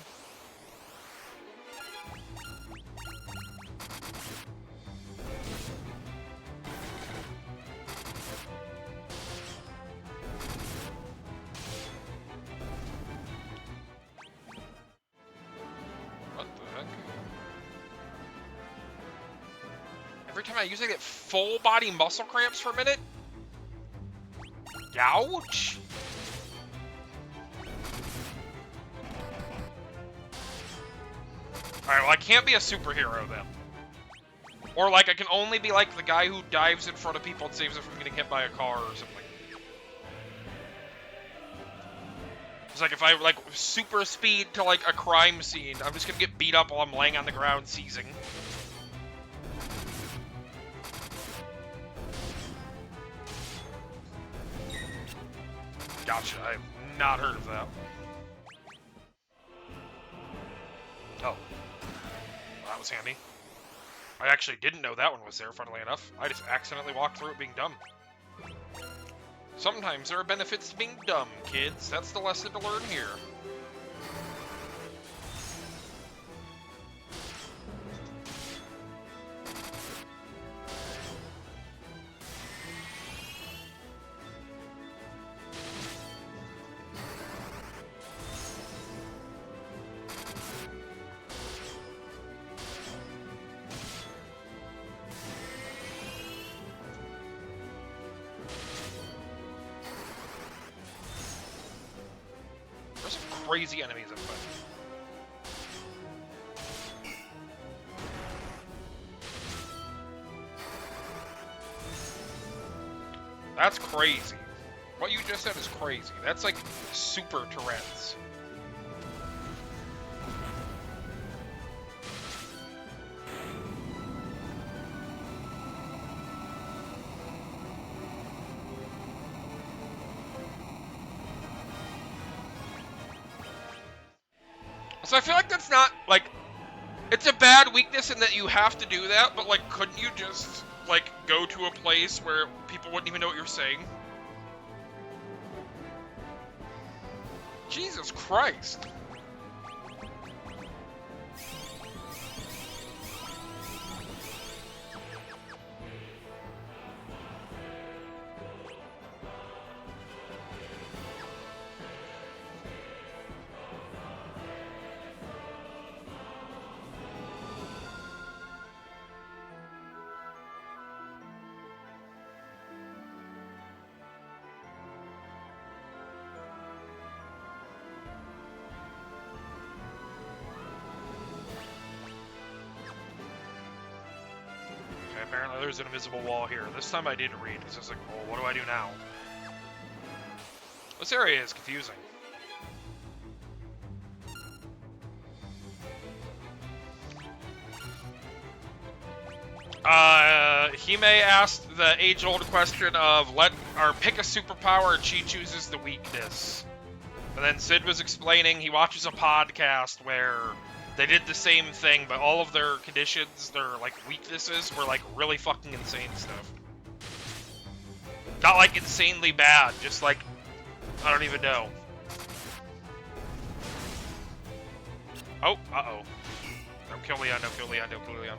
What the heck? Every time I use it, I get full body muscle cramps for a minute? Ouch! Alright, well I can't be a superhero then. Or like I can only be like the guy who dives in front of people and saves them from getting hit by a car or something. It's like if I like super speed to like a crime scene, I'm just gonna get beat up while I'm laying on the ground seizing. Gotcha, I have not heard of that. Oh. Well, that was handy. I actually didn't know that one was there, funnily enough. I just accidentally walked through it being dumb. Sometimes there are benefits to being dumb, kids. That's the lesson to learn here. There's some crazy enemies up there. That's crazy. What you just said is crazy. That's like super Tourette's. So I feel like that's not, like, it's a bad weakness in that you have to do that, but, like, couldn't you just, like, go to a place where people wouldn't even know what you're saying? Jesus Christ. Apparently there's an invisible wall here. This time I did read, because I was like, well, what do I do now? This area is confusing. Hime asked the age-old question of pick a superpower and she chooses the weakness. And then Sid was explaining he watches a podcast where they did the same thing, but all of their conditions, their, like, weaknesses were, like, really fucking insane stuff. Not, like, insanely bad, just, like, I don't even know. Oh, uh-oh. Don't kill Leon, don't kill Leon, don't kill Leon.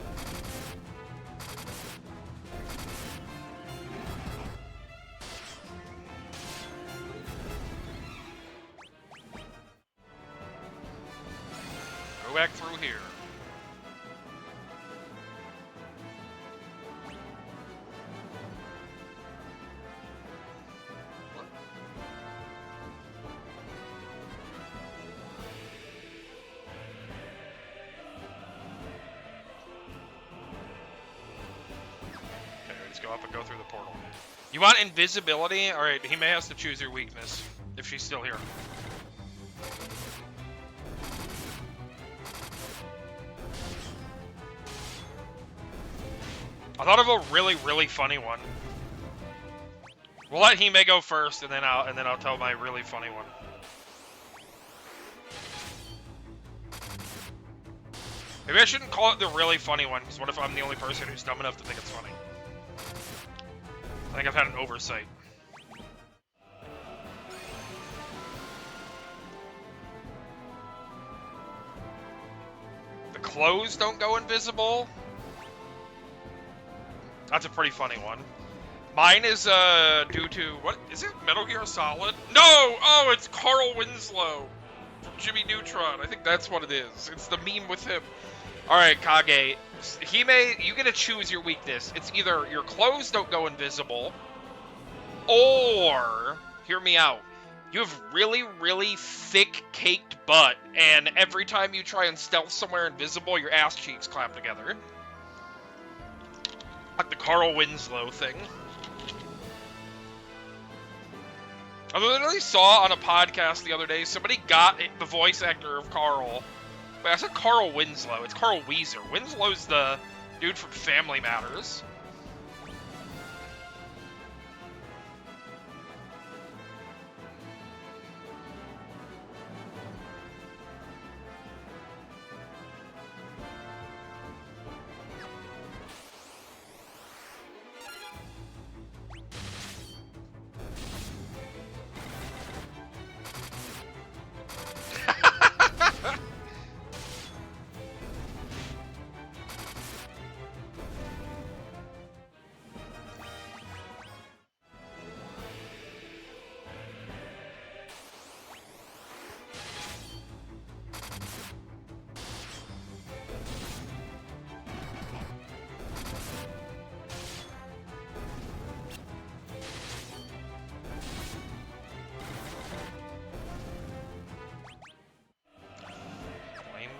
Go back through here. Okay, let's go up and go through the portal. You want invisibility? Alright, he may have to choose your weakness, if she's still here. I thought of a really, really funny one. We'll let Hime go first, and then I'll tell my really funny one. Maybe I shouldn't call it the really funny one, because what if I'm the only person who's dumb enough to think it's funny? I think I've had an oversight. The clothes don't go invisible? That's a pretty funny one. Mine is, due to, what, is it Metal Gear Solid? No! Oh, it's Carl Winslow from Jimmy Neutron. I think that's what it is. It's the meme with him. Alright, Kage. Hime, you get to choose your weakness. It's either your clothes don't go invisible, or, hear me out, you have really, really thick, caked butt, and every time you try and stealth somewhere invisible, your ass cheeks clap together. Like the Carl Winslow thing. I literally saw on a podcast the other day, somebody got the voice actor of Carl. Wait, I said Carl Winslow. It's Carl Weezer. Winslow's the dude from Family Matters.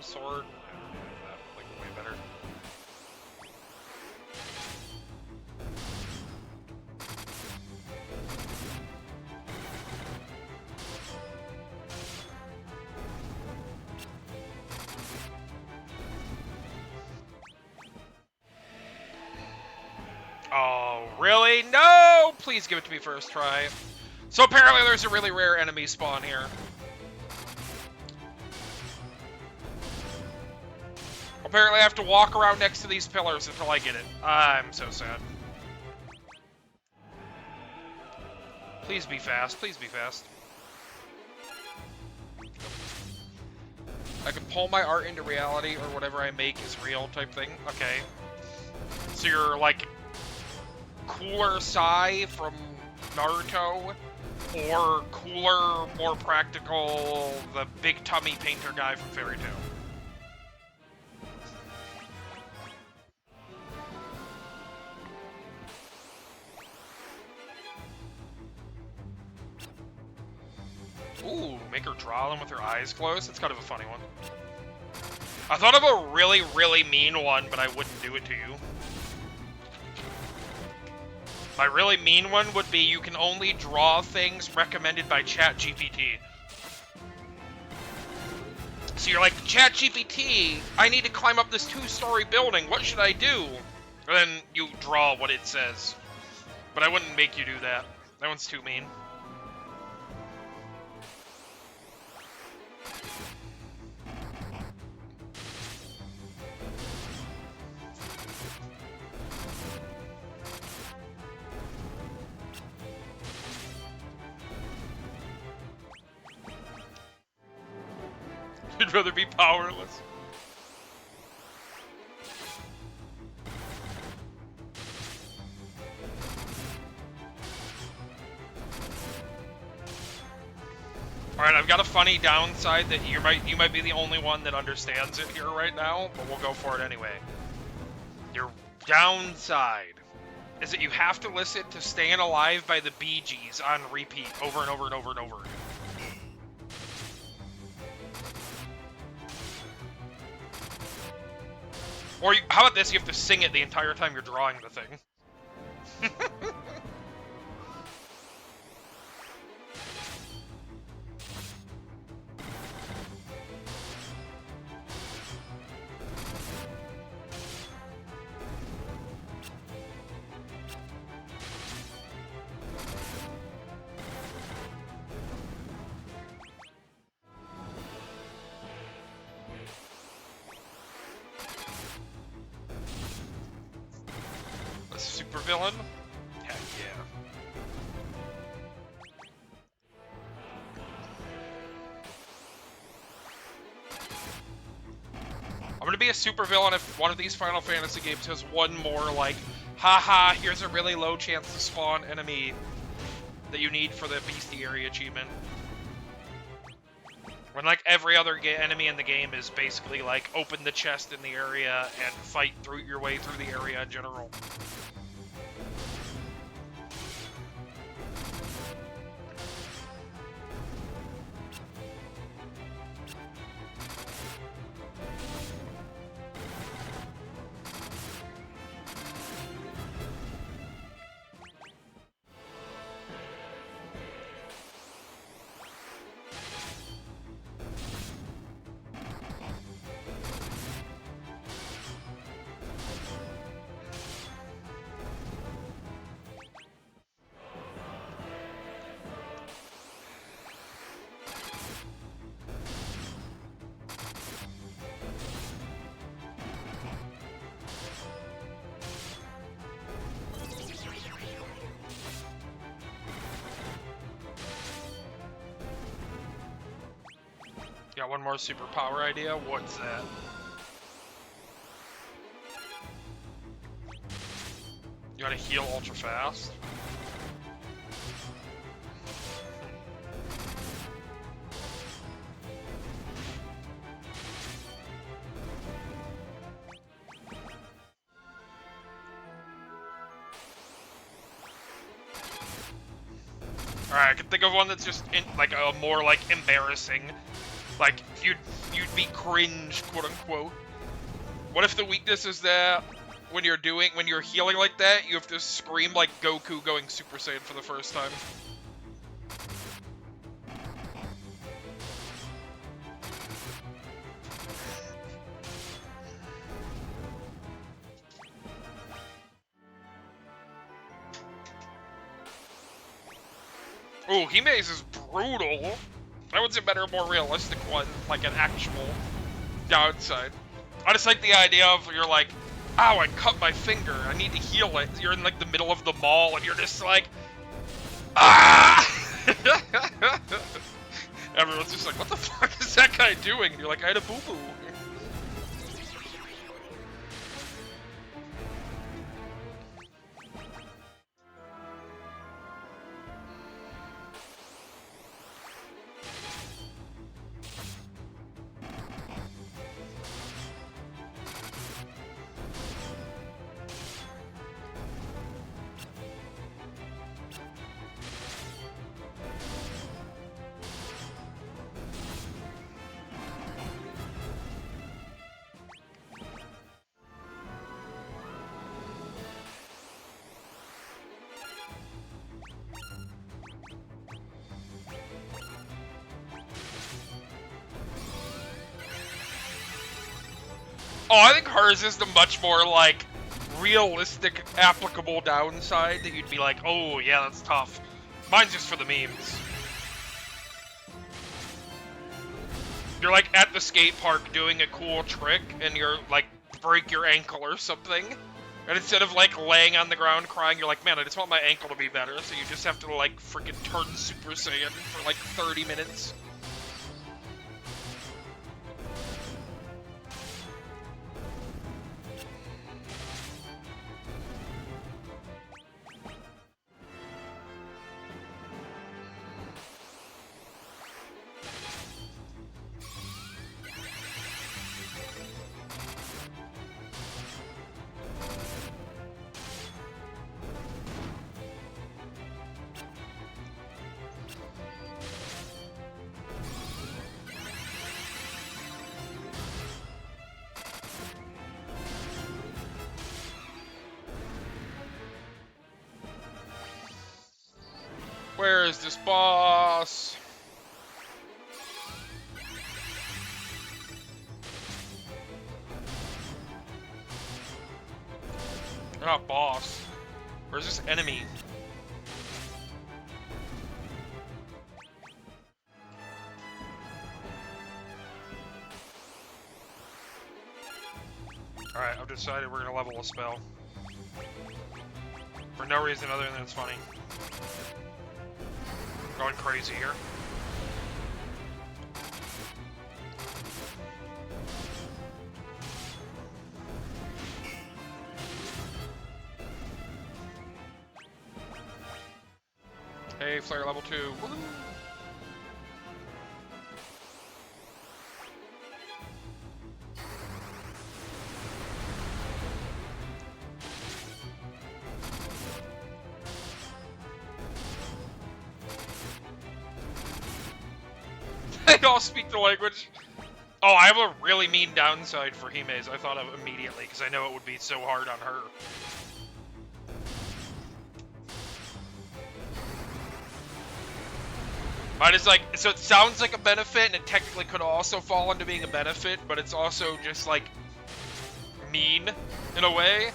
Sword. That would like way better. Oh, really? No! Please give it to me first try. So apparently there's a really rare enemy spawn here. Apparently I have to walk around next to these pillars until I get it. I'm so sad. Please be fast. Please be fast. I can pull my art into reality, or whatever I make is real type thing. Okay. So you're like cooler Sai from Naruto, or cooler, more practical, the big tummy painter guy from Fairy Tail. Ooh, make her draw them with her eyes closed? That's kind of a funny one. I thought of a really, really mean one, but I wouldn't do it to you. My really mean one would be you can only draw things recommended by ChatGPT. So you're like, ChatGPT, I need to climb up this 2-story building, what should I do? And then you draw what it says. But I wouldn't make you do that. That one's too mean. You'd rather be powerless. Alright, I've got a funny downside that you might be the only one that understands it here right now, but we'll go for it anyway. Your downside is that you have to listen to Stayin' Alive by the Bee Gees on repeat over and over and over and over again. Or how about this, you have to sing it the entire time you're drawing the thing. Supervillain? Heck yeah. I'm gonna be a supervillain if one of these Final Fantasy games has one more, like, haha, here's a really low chance to spawn enemy that you need for the Bestiary achievement. When, like, every other enemy in the game is basically, like, open the chest in the area and fight through your way through the area in general. Got one more superpower idea. What's that? You want to heal ultra fast? Alright, I can think of one that's just like a more like embarrassing. Like you'd be cringe, quote unquote. What if the weakness is that when you're healing like that, you have to scream like Goku going Super Saiyan for the first time? Ooh, Hime's is brutal. I would say better, more realistic one, like an actual downside. I just like the idea of you're like, ow, I cut my finger, I need to heal it. You're in like the middle of the mall and you're just like, ah! Everyone's just like, what the fuck is that guy doing? And you're like, I had a boo-boo. Oh, I think hers is the much more, like, realistic, applicable downside that you'd be like, oh, yeah, that's tough. Mine's just for the memes. You're, like, at the skate park doing a cool trick, and you're, like, break your ankle or something. And instead of, like, laying on the ground crying, you're like, man, I just want my ankle to be better, so you just have to, like, freaking turn Super Saiyan for, like, 30 minutes. Where is this boss? They're not boss. Where's this enemy? Alright, I've decided we're gonna level a spell. For no reason other than it's funny. Going crazy here. Hey, Flare level 2. Woohoo! They all speak the language. Oh, I have a really mean downside for Hime's I thought of immediately, because I know it would be so hard on her. Mine is like, so it sounds like a benefit, and it technically could also fall into being a benefit, but it's also just like mean in a way.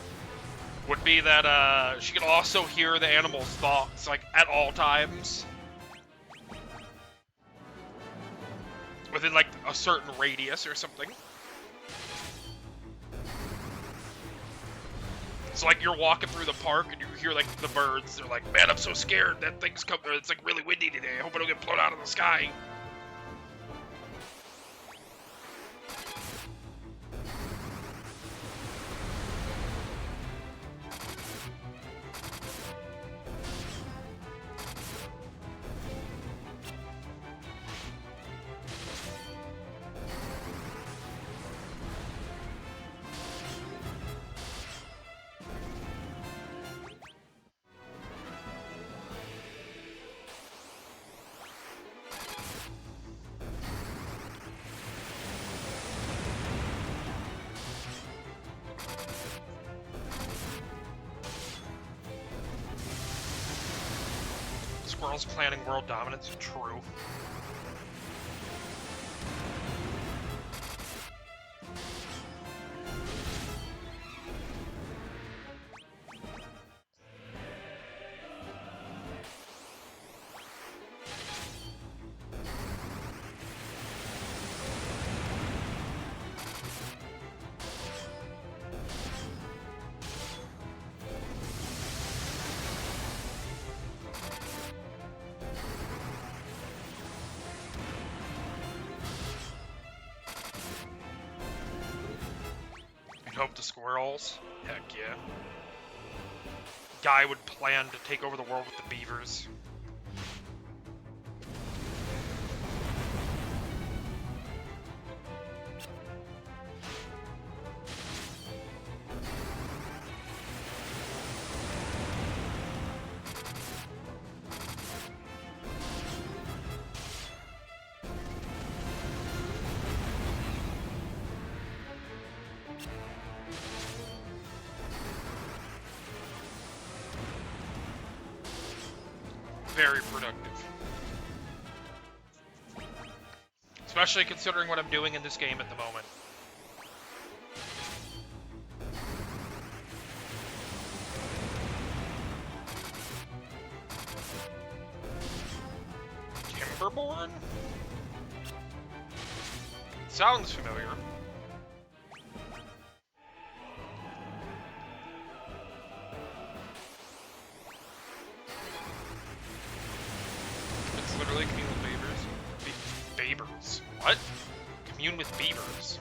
Would be that she can also hear the animal's thoughts, like at all times. Within like a certain radius or something. It's like you're walking through the park and you hear like the birds. They're like, man, I'm so scared. That thing's coming. It's like really windy today. I hope I don't get blown out of the sky. Squirrels planning world dominance. True. Hope the squirrels. Heck yeah. Guy would plan to take over the world with the beavers. Very productive. Especially considering what I'm doing in this game at the moment. Timberborn? Sounds familiar. It's literally commune with beavers. Beavers? What? Commune with beavers.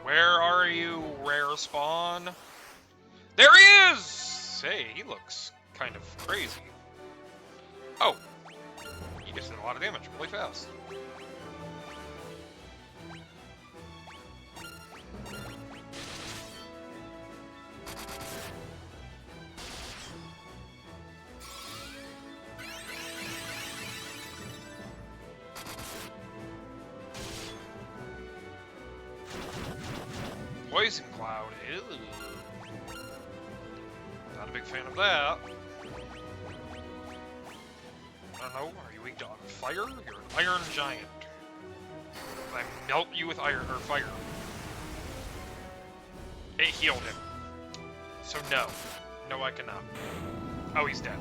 Where are you, rare spawn? There he is! Hey, he looks kind of crazy. Oh. He just did a lot of damage really fast. Poison Cloud. Ew. Not a big fan of that. I don't know. Are you weak to fire? You're an Iron Giant. I melt you with iron or fire. It healed him. So no. No, I cannot. Oh, he's dead.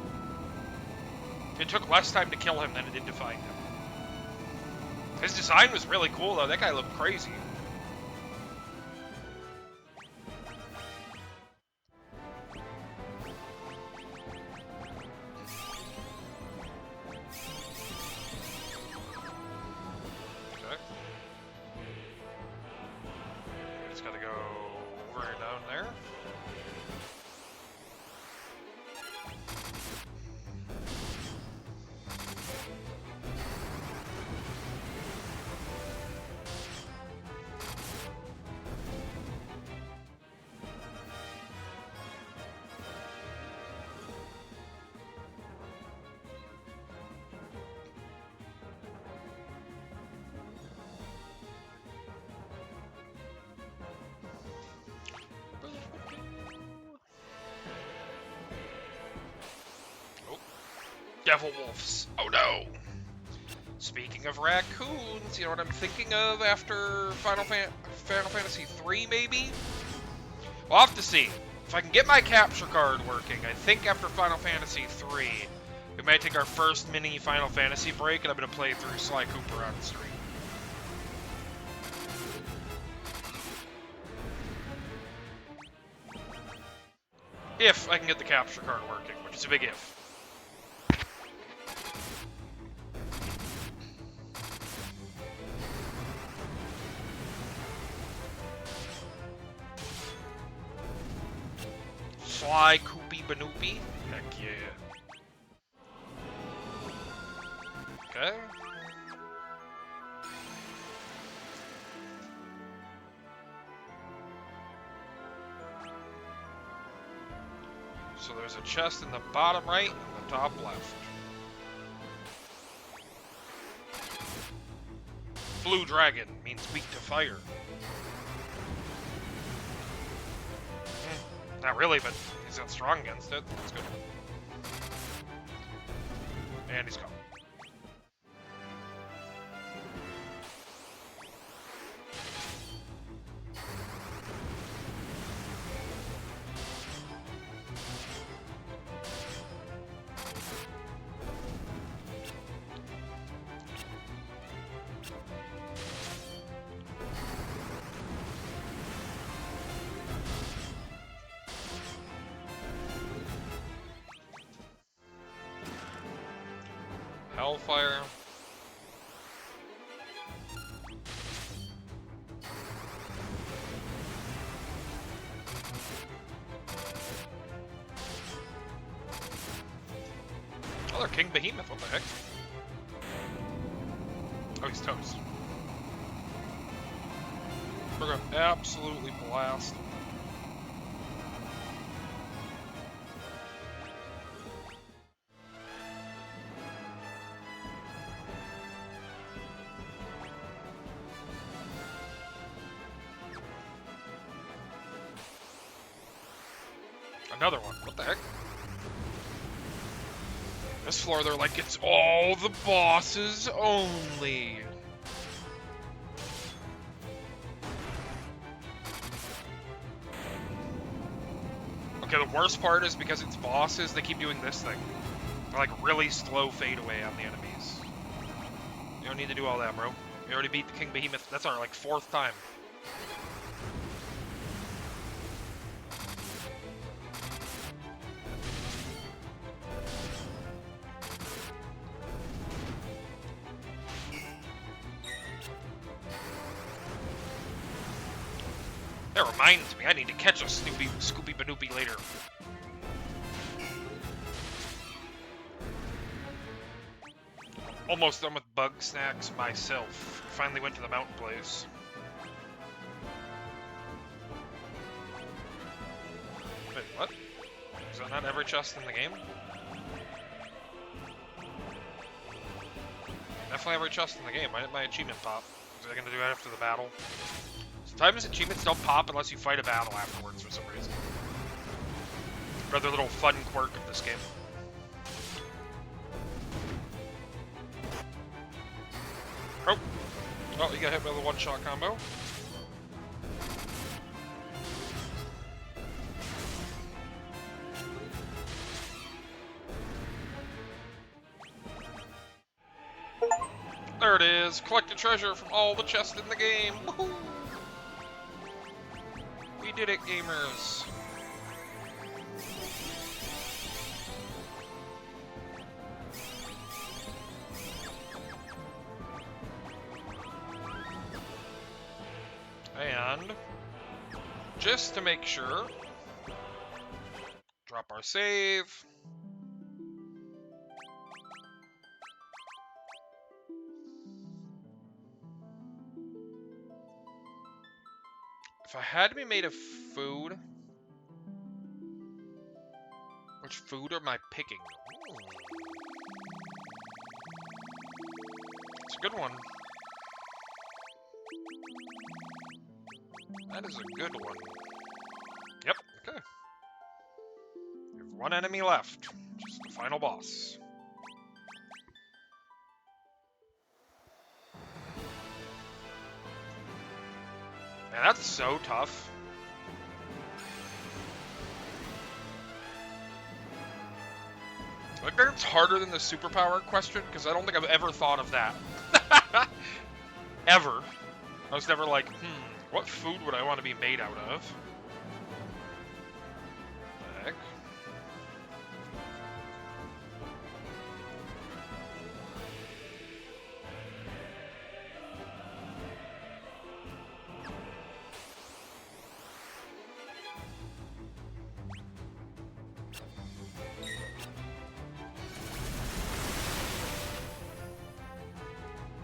It took less time to kill him than it did to find him. His design was really cool, though. That guy looked crazy. Okay. Just gotta go over and down there. Devil wolves. Oh no! Speaking of raccoons, you know what I'm thinking of after Final Fantasy 3, maybe? We'll have to see. If I can get my capture card working, I think after Final Fantasy 3, we might take our first mini Final Fantasy break, and I'm going to play through Sly Cooper on stream. If I can get the capture card working, which is a big if. Sly Koopy Banoopy? Heck yeah. Okay. So there's a chest in the bottom right and the top left. Blue dragon means weak to fire. Not really, but he's not strong against it. That's good. And he's gone. Hellfire. Oh, they're King Behemoth. What the heck? Oh, he's toast. We're gonna absolutely blast. Another one. What the heck? This floor, they're like, it's all the bosses only. Okay, the worst part is because it's bosses, they keep doing this thing. They're like really slow fade away on the enemies. You don't need to do all that, bro. We already beat the King Behemoth. That's our like 4th time. That reminds me, I need to catch a Scooby Banoopy later. Almost done with bug snacks myself. Finally went to the mountain place. Wait, what? Is that not every chest in the game? Definitely every chest in the game. Why didn't my achievement pop? Was I gonna do that after the battle? Sometimes achievements don't pop unless you fight a battle afterwards for some reason. Another little fun quirk of this game. Oh! Oh, you got hit by the one-shot combo. There it is! Collect a treasure from all the chests in the game! Woohoo! We did it, gamers! And just to make sure, drop our save. If I had to be made of food, which food am I picking? It's a good one. That is a good one. Yep, okay. We have one enemy left. Just the final boss. Man, that's so tough. I think it's harder than the superpower question, because I don't think I've ever thought of that. Ever. I was never like, what food would I want to be made out of? The heck?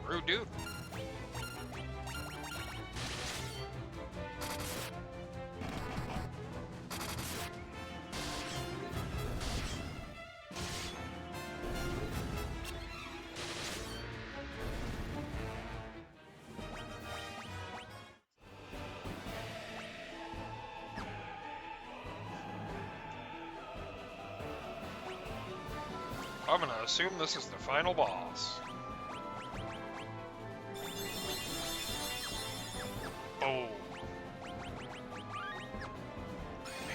Rude dude. I'm gonna assume this is the final boss. Oh.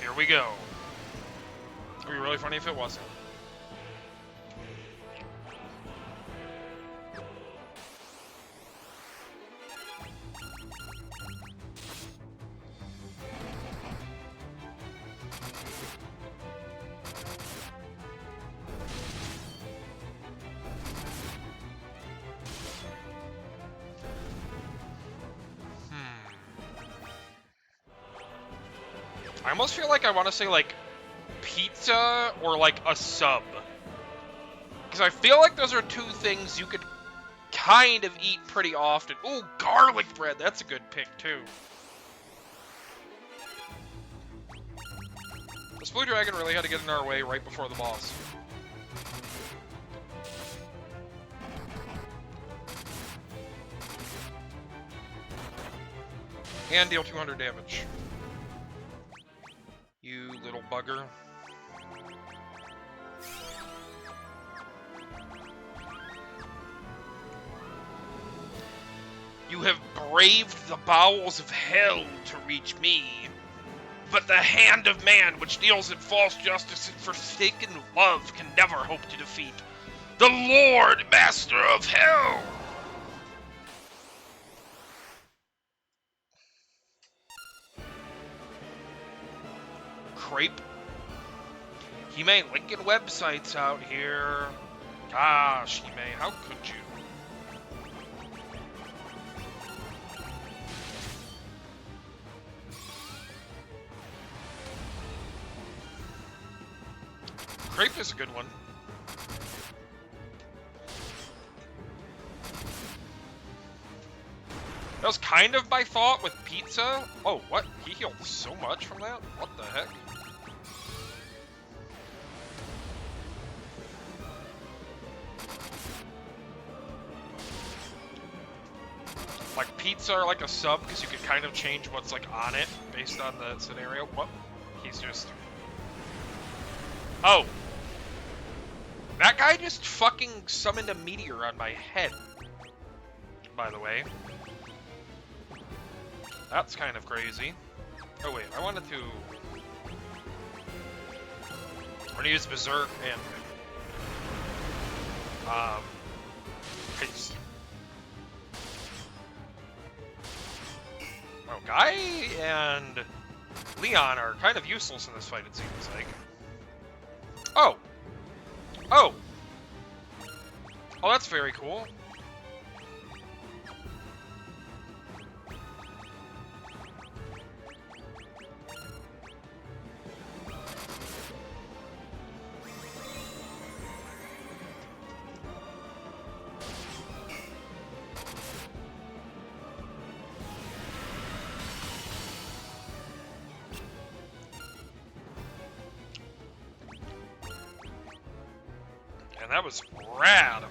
Here we go. It'd be really funny if it wasn't. I almost feel like I want to say, like, pizza or, like, a sub. Because I feel like those are two things you could kind of eat pretty often. Ooh, garlic bread. That's a good pick, too. This blue dragon really had to get in our way right before the boss. And deal 200 damage. You little bugger. You have braved the bowels of hell to reach me. But the hand of man, which deals in false justice and forsaken love, can never hope to defeat the Lord Master of Hell. Crepe. He may linking websites out here. Gosh, he may. How could you? Crepe is a good one. That was kind of my thought with pizza. Oh, what? He healed so much from that? What the heck? Like pizza or like a sub, because you can kind of change what's like on it based on the scenario. What? He's just... Oh! That guy just fucking summoned a meteor on my head, by the way. That's kind of crazy. Oh wait, I wanted to... I'm gonna use Berserk and... Haste. Oh, Guy and Leon are kind of useless in this fight, it seems like. Oh! Oh! Oh, that's very cool. And that was rad.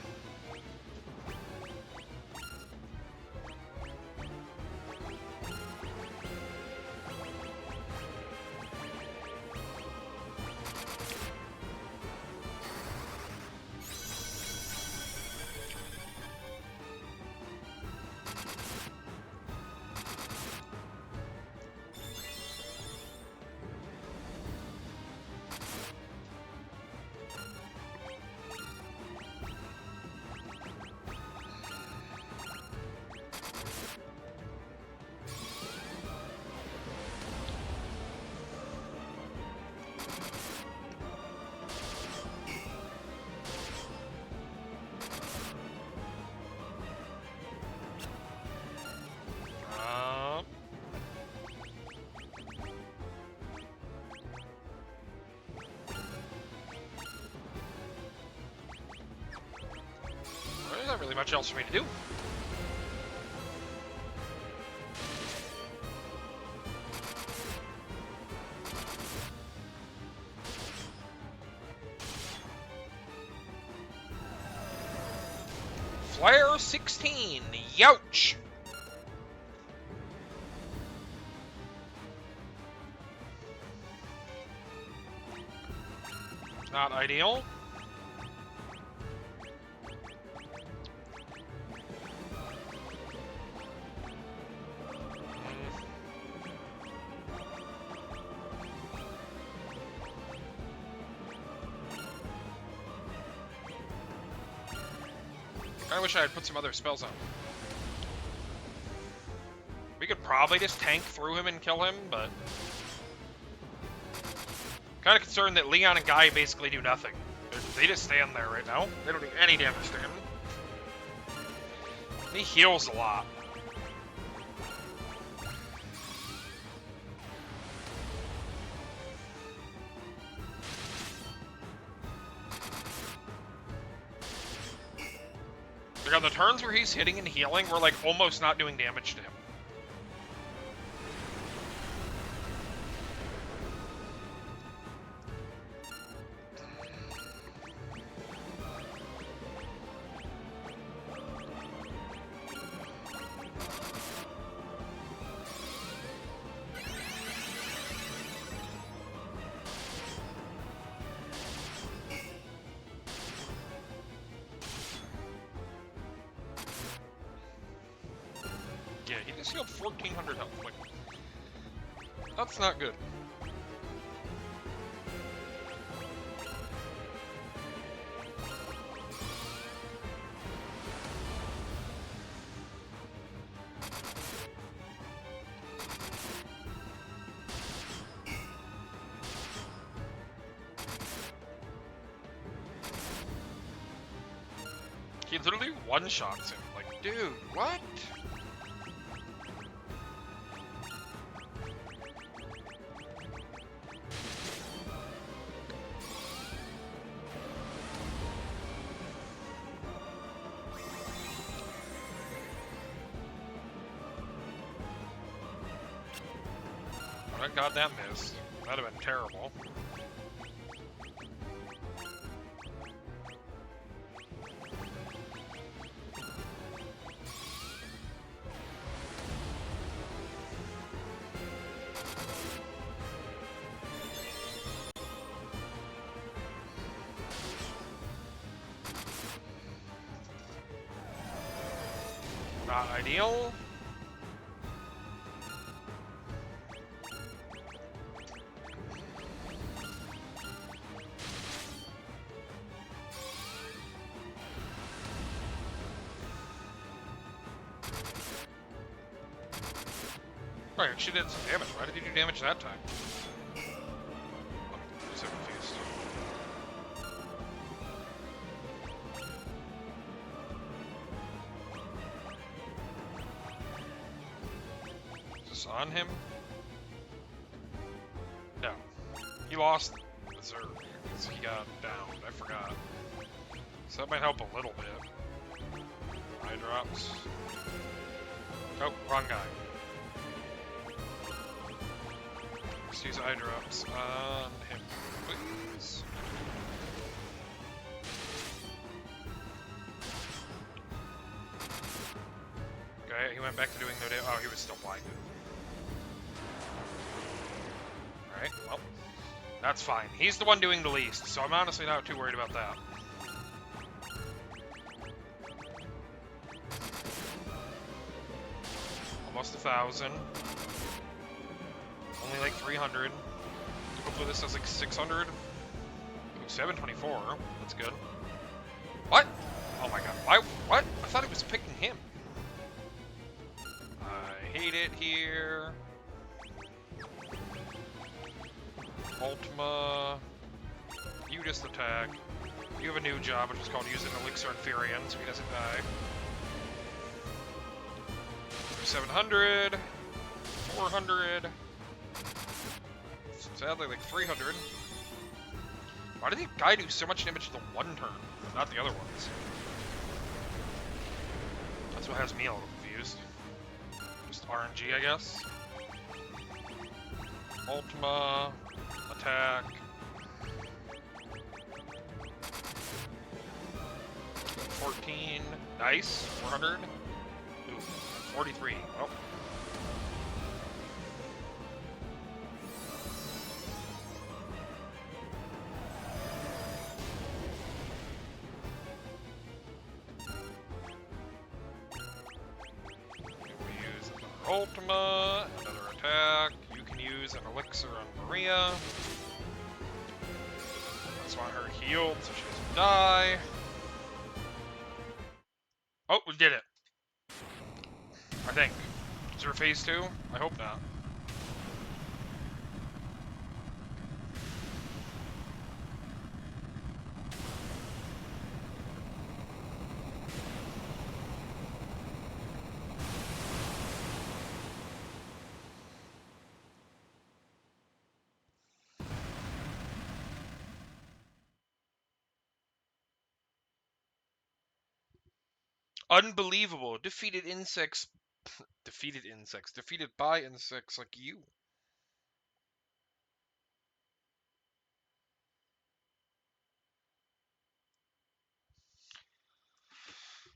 There's not really much else for me to do. Flare 16, youch! Not ideal. I wish I had put some other spells on. We could probably just tank through him and kill him, but... kind of concerned that Leon and Guy basically do nothing. They just stand there right now. They don't do any damage to him. He heals a lot. Like on the turns where he's hitting and healing, we're like almost not doing damage to him. Yeah, he just healed 1,400 health. Like, that's not good. He literally one-shots him. Like, dude, what? Thank God that missed. That'd have been terrible. Not ideal. Oh, he actually did some damage. Why did he do damage that time? I'm so confused. Is this on him? No. He lost the Zerg because he got downed. I forgot. So that might help a little bit. Eye drops. Oh, wrong guy. Let's use eye drops on him, please. Okay, he went back to doing no damage. Oh, he was still blinded. Alright, well, that's fine. He's the one doing the least, so I'm honestly not too worried about that. Almost 1,000. Only like 300. Hopefully this does like 600. Ooh, 724. That's good. What? Oh my god. Why? What? I thought it was picking him. I hate it here. Ultima. You just attack. You have a new job, which is called using Elixir Inferion, so he doesn't die. 700. 400. Sadly, like 300. Why did the guy do so much damage to the one turn, but not the other ones? That's what has me a little confused. Just RNG, I guess. Ultima. Attack. 14. Nice. 400. Ooh, 43. Well. Ultima, another attack. You can use an elixir on Maria. That's why her healed, so she doesn't die. Oh, we did it. I think. Is there a phase 2? I hope not. Unbelievable. Defeated insects. Defeated insects. Defeated by insects like you.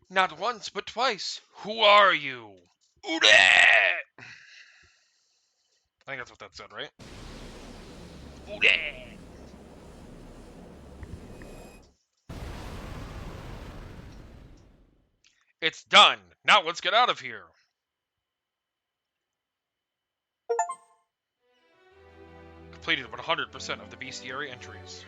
Not once, but twice. Who are you? Ude! I think that's what that said, right? Ude! It's done. Now let's get out of here. Completed 100% of the bestiary entries.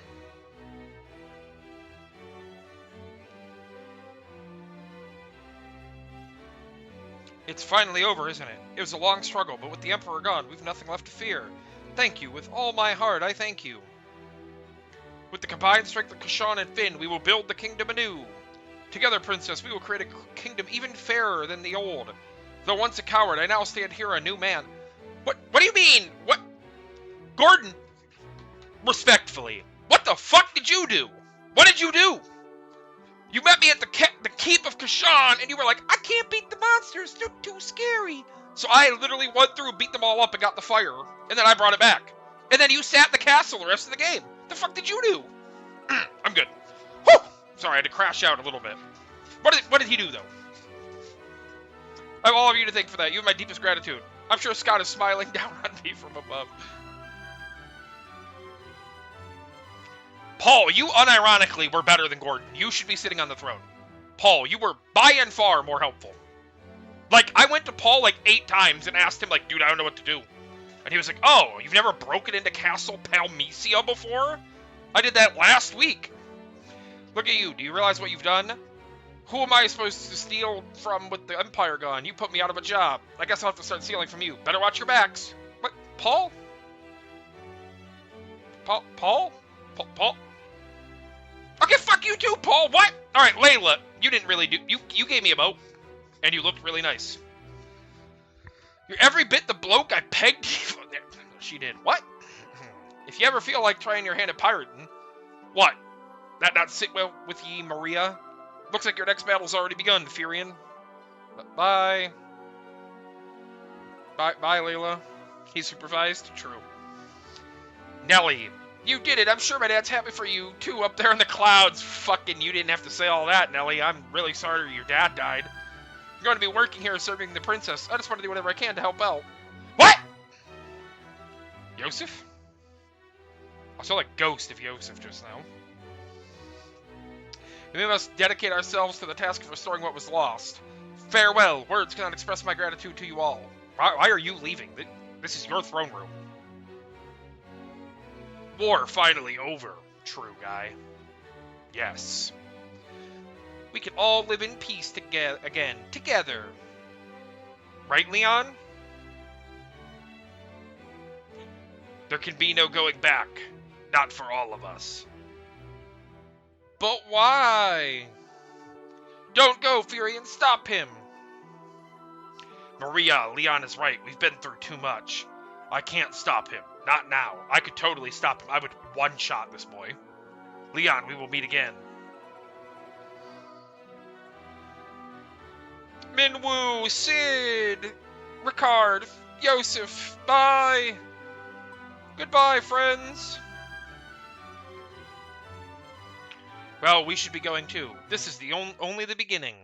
It's finally over, isn't it? It was a long struggle, but with the Emperor gone, we've nothing left to fear. Thank you. With all my heart, I thank you. With the combined strength of Kashan and Finn, we will build the kingdom anew. Together, Princess, we will create a kingdom even fairer than the old. Though once a coward, I now stand here a new man. What do you mean? What? Gordon, respectfully, what the fuck did you do? What did you do? You met me at the keep of Kashan, and you were like, I can't beat the monsters, they're too scary. So I literally went through, beat them all up, and got the fire, and then I brought it back. And then you sat in the castle the rest of the game. The fuck did you do? I'm good. Whew! Sorry, I had to crash out a little bit. What did he do, though? I have all of you to thank for that. You have my deepest gratitude. I'm sure Scott is smiling down on me from above. Paul, you unironically were better than Gordon. You should be sitting on the throne. Paul, you were by and far more helpful. Like, I went to Paul like 8 times and asked him, like, dude, I don't know what to do. And he was like, oh, you've never broken into Castle Palmesia before? I did that last week. Look at you. Do you realize what you've done? Who am I supposed to steal from with the Empire gone? You put me out of a job. I guess I'll have to start stealing from you. Better watch your backs. What? Paul? Paul? Okay, fuck you too, Paul. What? All right, Layla, you didn't really do. You gave me a boat, and you looked really nice. You're every bit the bloke I pegged. She did. What? If you ever feel like trying your hand at pirating, what? That not sit well with ye, Maria? Looks like your next battle's already begun, Furion. Bye. Bye, Layla. He supervised. True. Nelly. You did it. I'm sure my dad's happy for you, too, up there in the clouds. Fucking, you didn't have to say all that, Nelly. I'm really sorry your dad died. I'm going to be working here serving the princess. I just want to do whatever I can to help out. What? Yosef? I saw like Ghost of Yosef just now. We must dedicate ourselves to the task of restoring what was lost. Farewell. Words cannot express my gratitude to you all. Why are you leaving? This is your throne room. War finally over, true guy. Yes. We can all live in peace again, together. Right, Leon? There can be no going back. Not for all of us. But why? Don't go, Furion. Stop him. Maria, Leon is right. We've been through too much. I can't stop him. Not now. I could totally stop him. I would one-shot this boy. Leon, we will meet again. Minwoo, Sid, Ricard, Yosef, bye. Goodbye, friends. Well, we should be going too. This is the only the beginning.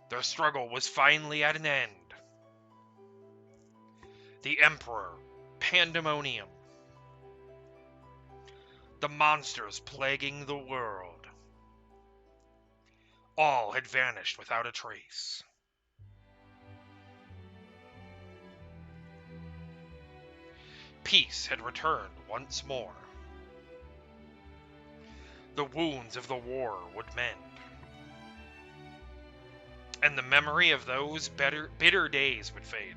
Their struggle was finally at an end. The Emperor, Pandemonium, the monsters plaguing the world, all had vanished without a trace. Peace had returned once more. the wounds of the war would mend, and the memory of those bitter days would fade.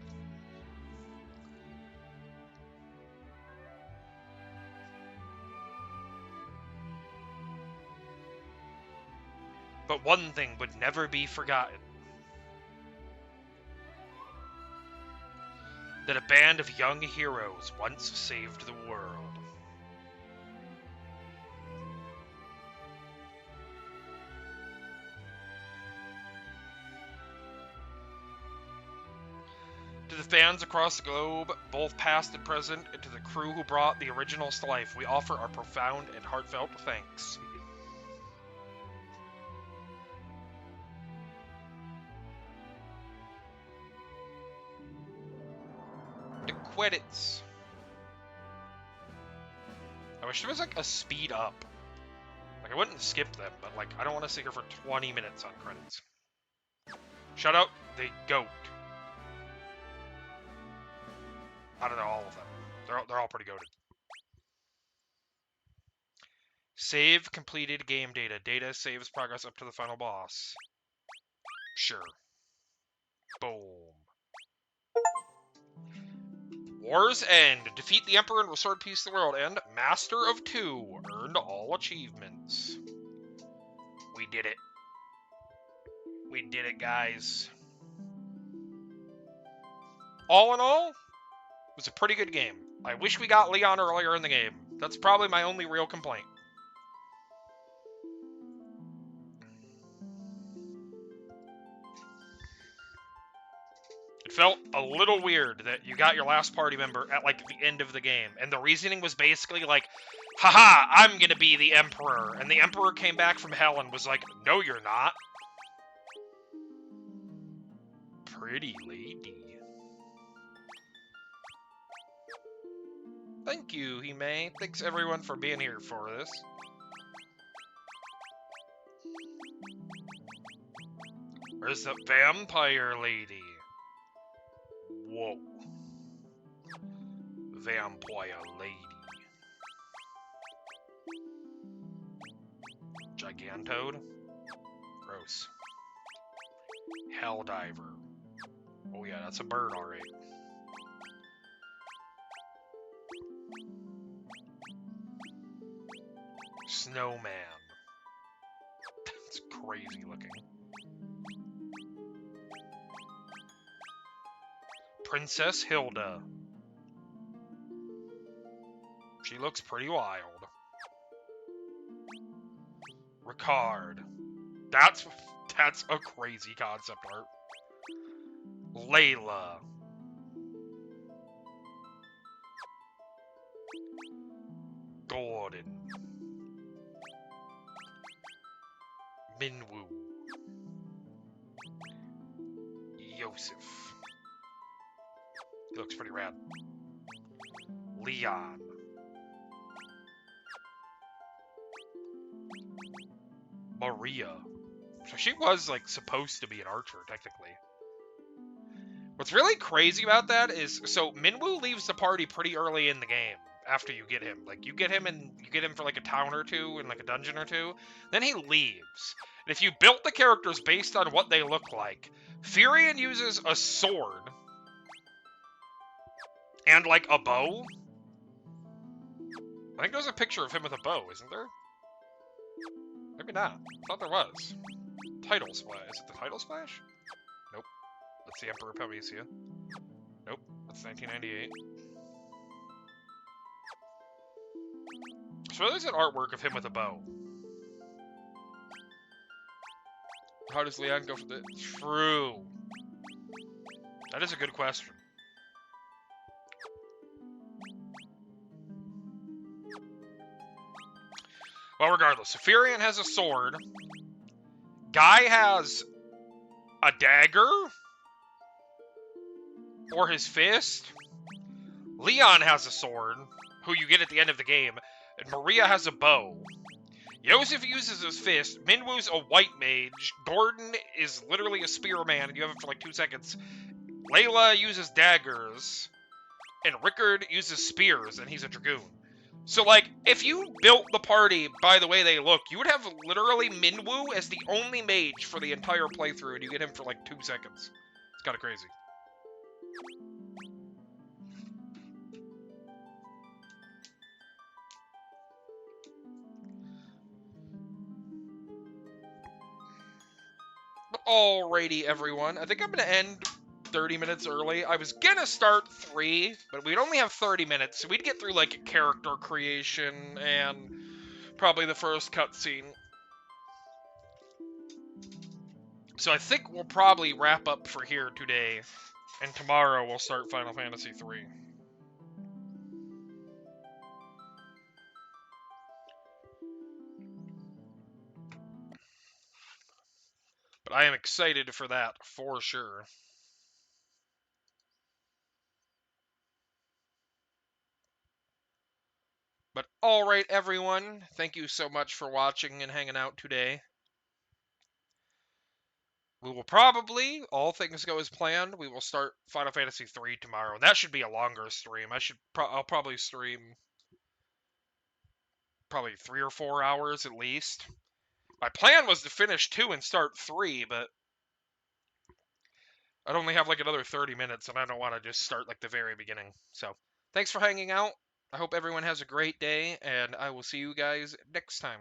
But one thing would never be forgotten. That a band of young heroes once saved the world. To the fans across the globe, both past and present, and to the crew who brought the originals to life, we offer our profound and heartfelt thanks. The credits. I wish there was like a speed up. Like I wouldn't skip them, but like I don't want to sit here for 20 minutes on credits. Shout out the GOAT. I don't know all of them. They're all pretty goated. Save completed game data. Data saves progress up to the final boss. Sure. Boom. War's End. Defeat the Emperor and restore peace to the world. And Master of 2. Earned all achievements. We did it. We did it, guys. All in all, it was a pretty good game. I wish we got Leon earlier in the game. That's probably my only real complaint. It felt a little weird that you got your last party member at, like, the end of the game. And the reasoning was basically like, haha, I'm gonna be the Emperor. And the Emperor came back from hell and was like, no, you're not. Pretty lady. Thank you, Hime. Thanks, everyone, for being here for this. Where's the vampire lady? Whoa. Vampire lady. Gigantoad? Gross. Helldiver. Oh yeah, that's a bird, alright. Snowman. That's crazy looking. Princess Hilda. She looks pretty wild. Ricard. That's a crazy concept art. Layla. Gordon. Minwoo. Yosef. He looks pretty rad. Leon. Maria. So she was, like, supposed to be an archer, technically. What's really crazy about that is, so Minwoo leaves the party pretty early in the game after you get him. Like, you get him for, like, a town or two and, like, a dungeon or two. Then he leaves. And if you built the characters based on what they look like, Furion uses a sword. And, like, a bow. I think there's a picture of him with a bow, isn't there? Maybe not. I thought there was. Title Splash. Is it the Title Splash? Nope. That's the Emperor Palmesia. Nope. That's 1998. So there's an artwork of him with a bow. How does Leon go for the... True. That is a good question. Well, regardless, Furion has a sword. Guy has a dagger. Or his fist. Leon has a sword, who you get at the end of the game. And Maria has a bow. Yosef uses his fist. Minwoo's a white mage. Gordon is literally a spearman, and you have it for like 2 seconds. Layla uses daggers. And Ricard uses spears, and he's a dragoon. So, like, if you built the party by the way they look, you would have literally Minwoo as the only mage for the entire playthrough, and you get him for like 2 seconds. It's kind of crazy. But alrighty, everyone. I think I'm going to end 30 minutes early. I was going to start 3, but we'd only have 30 minutes, so we'd get through, like, character creation and probably the first cutscene. So I think we'll probably wrap up for here today, and tomorrow we'll start Final Fantasy III. But I am excited for that, for sure. But alright, everyone, thank you so much for watching and hanging out today. We will probably, all things go as planned, we will start Final Fantasy III tomorrow. That should be a longer stream. I'll probably stream probably 3 or 4 hours at least. My plan was to finish 2 and start 3, but I'd only have like another 30 minutes, and I don't want to just start like the very beginning. So, thanks for hanging out. I hope everyone has a great day, and I will see you guys next time.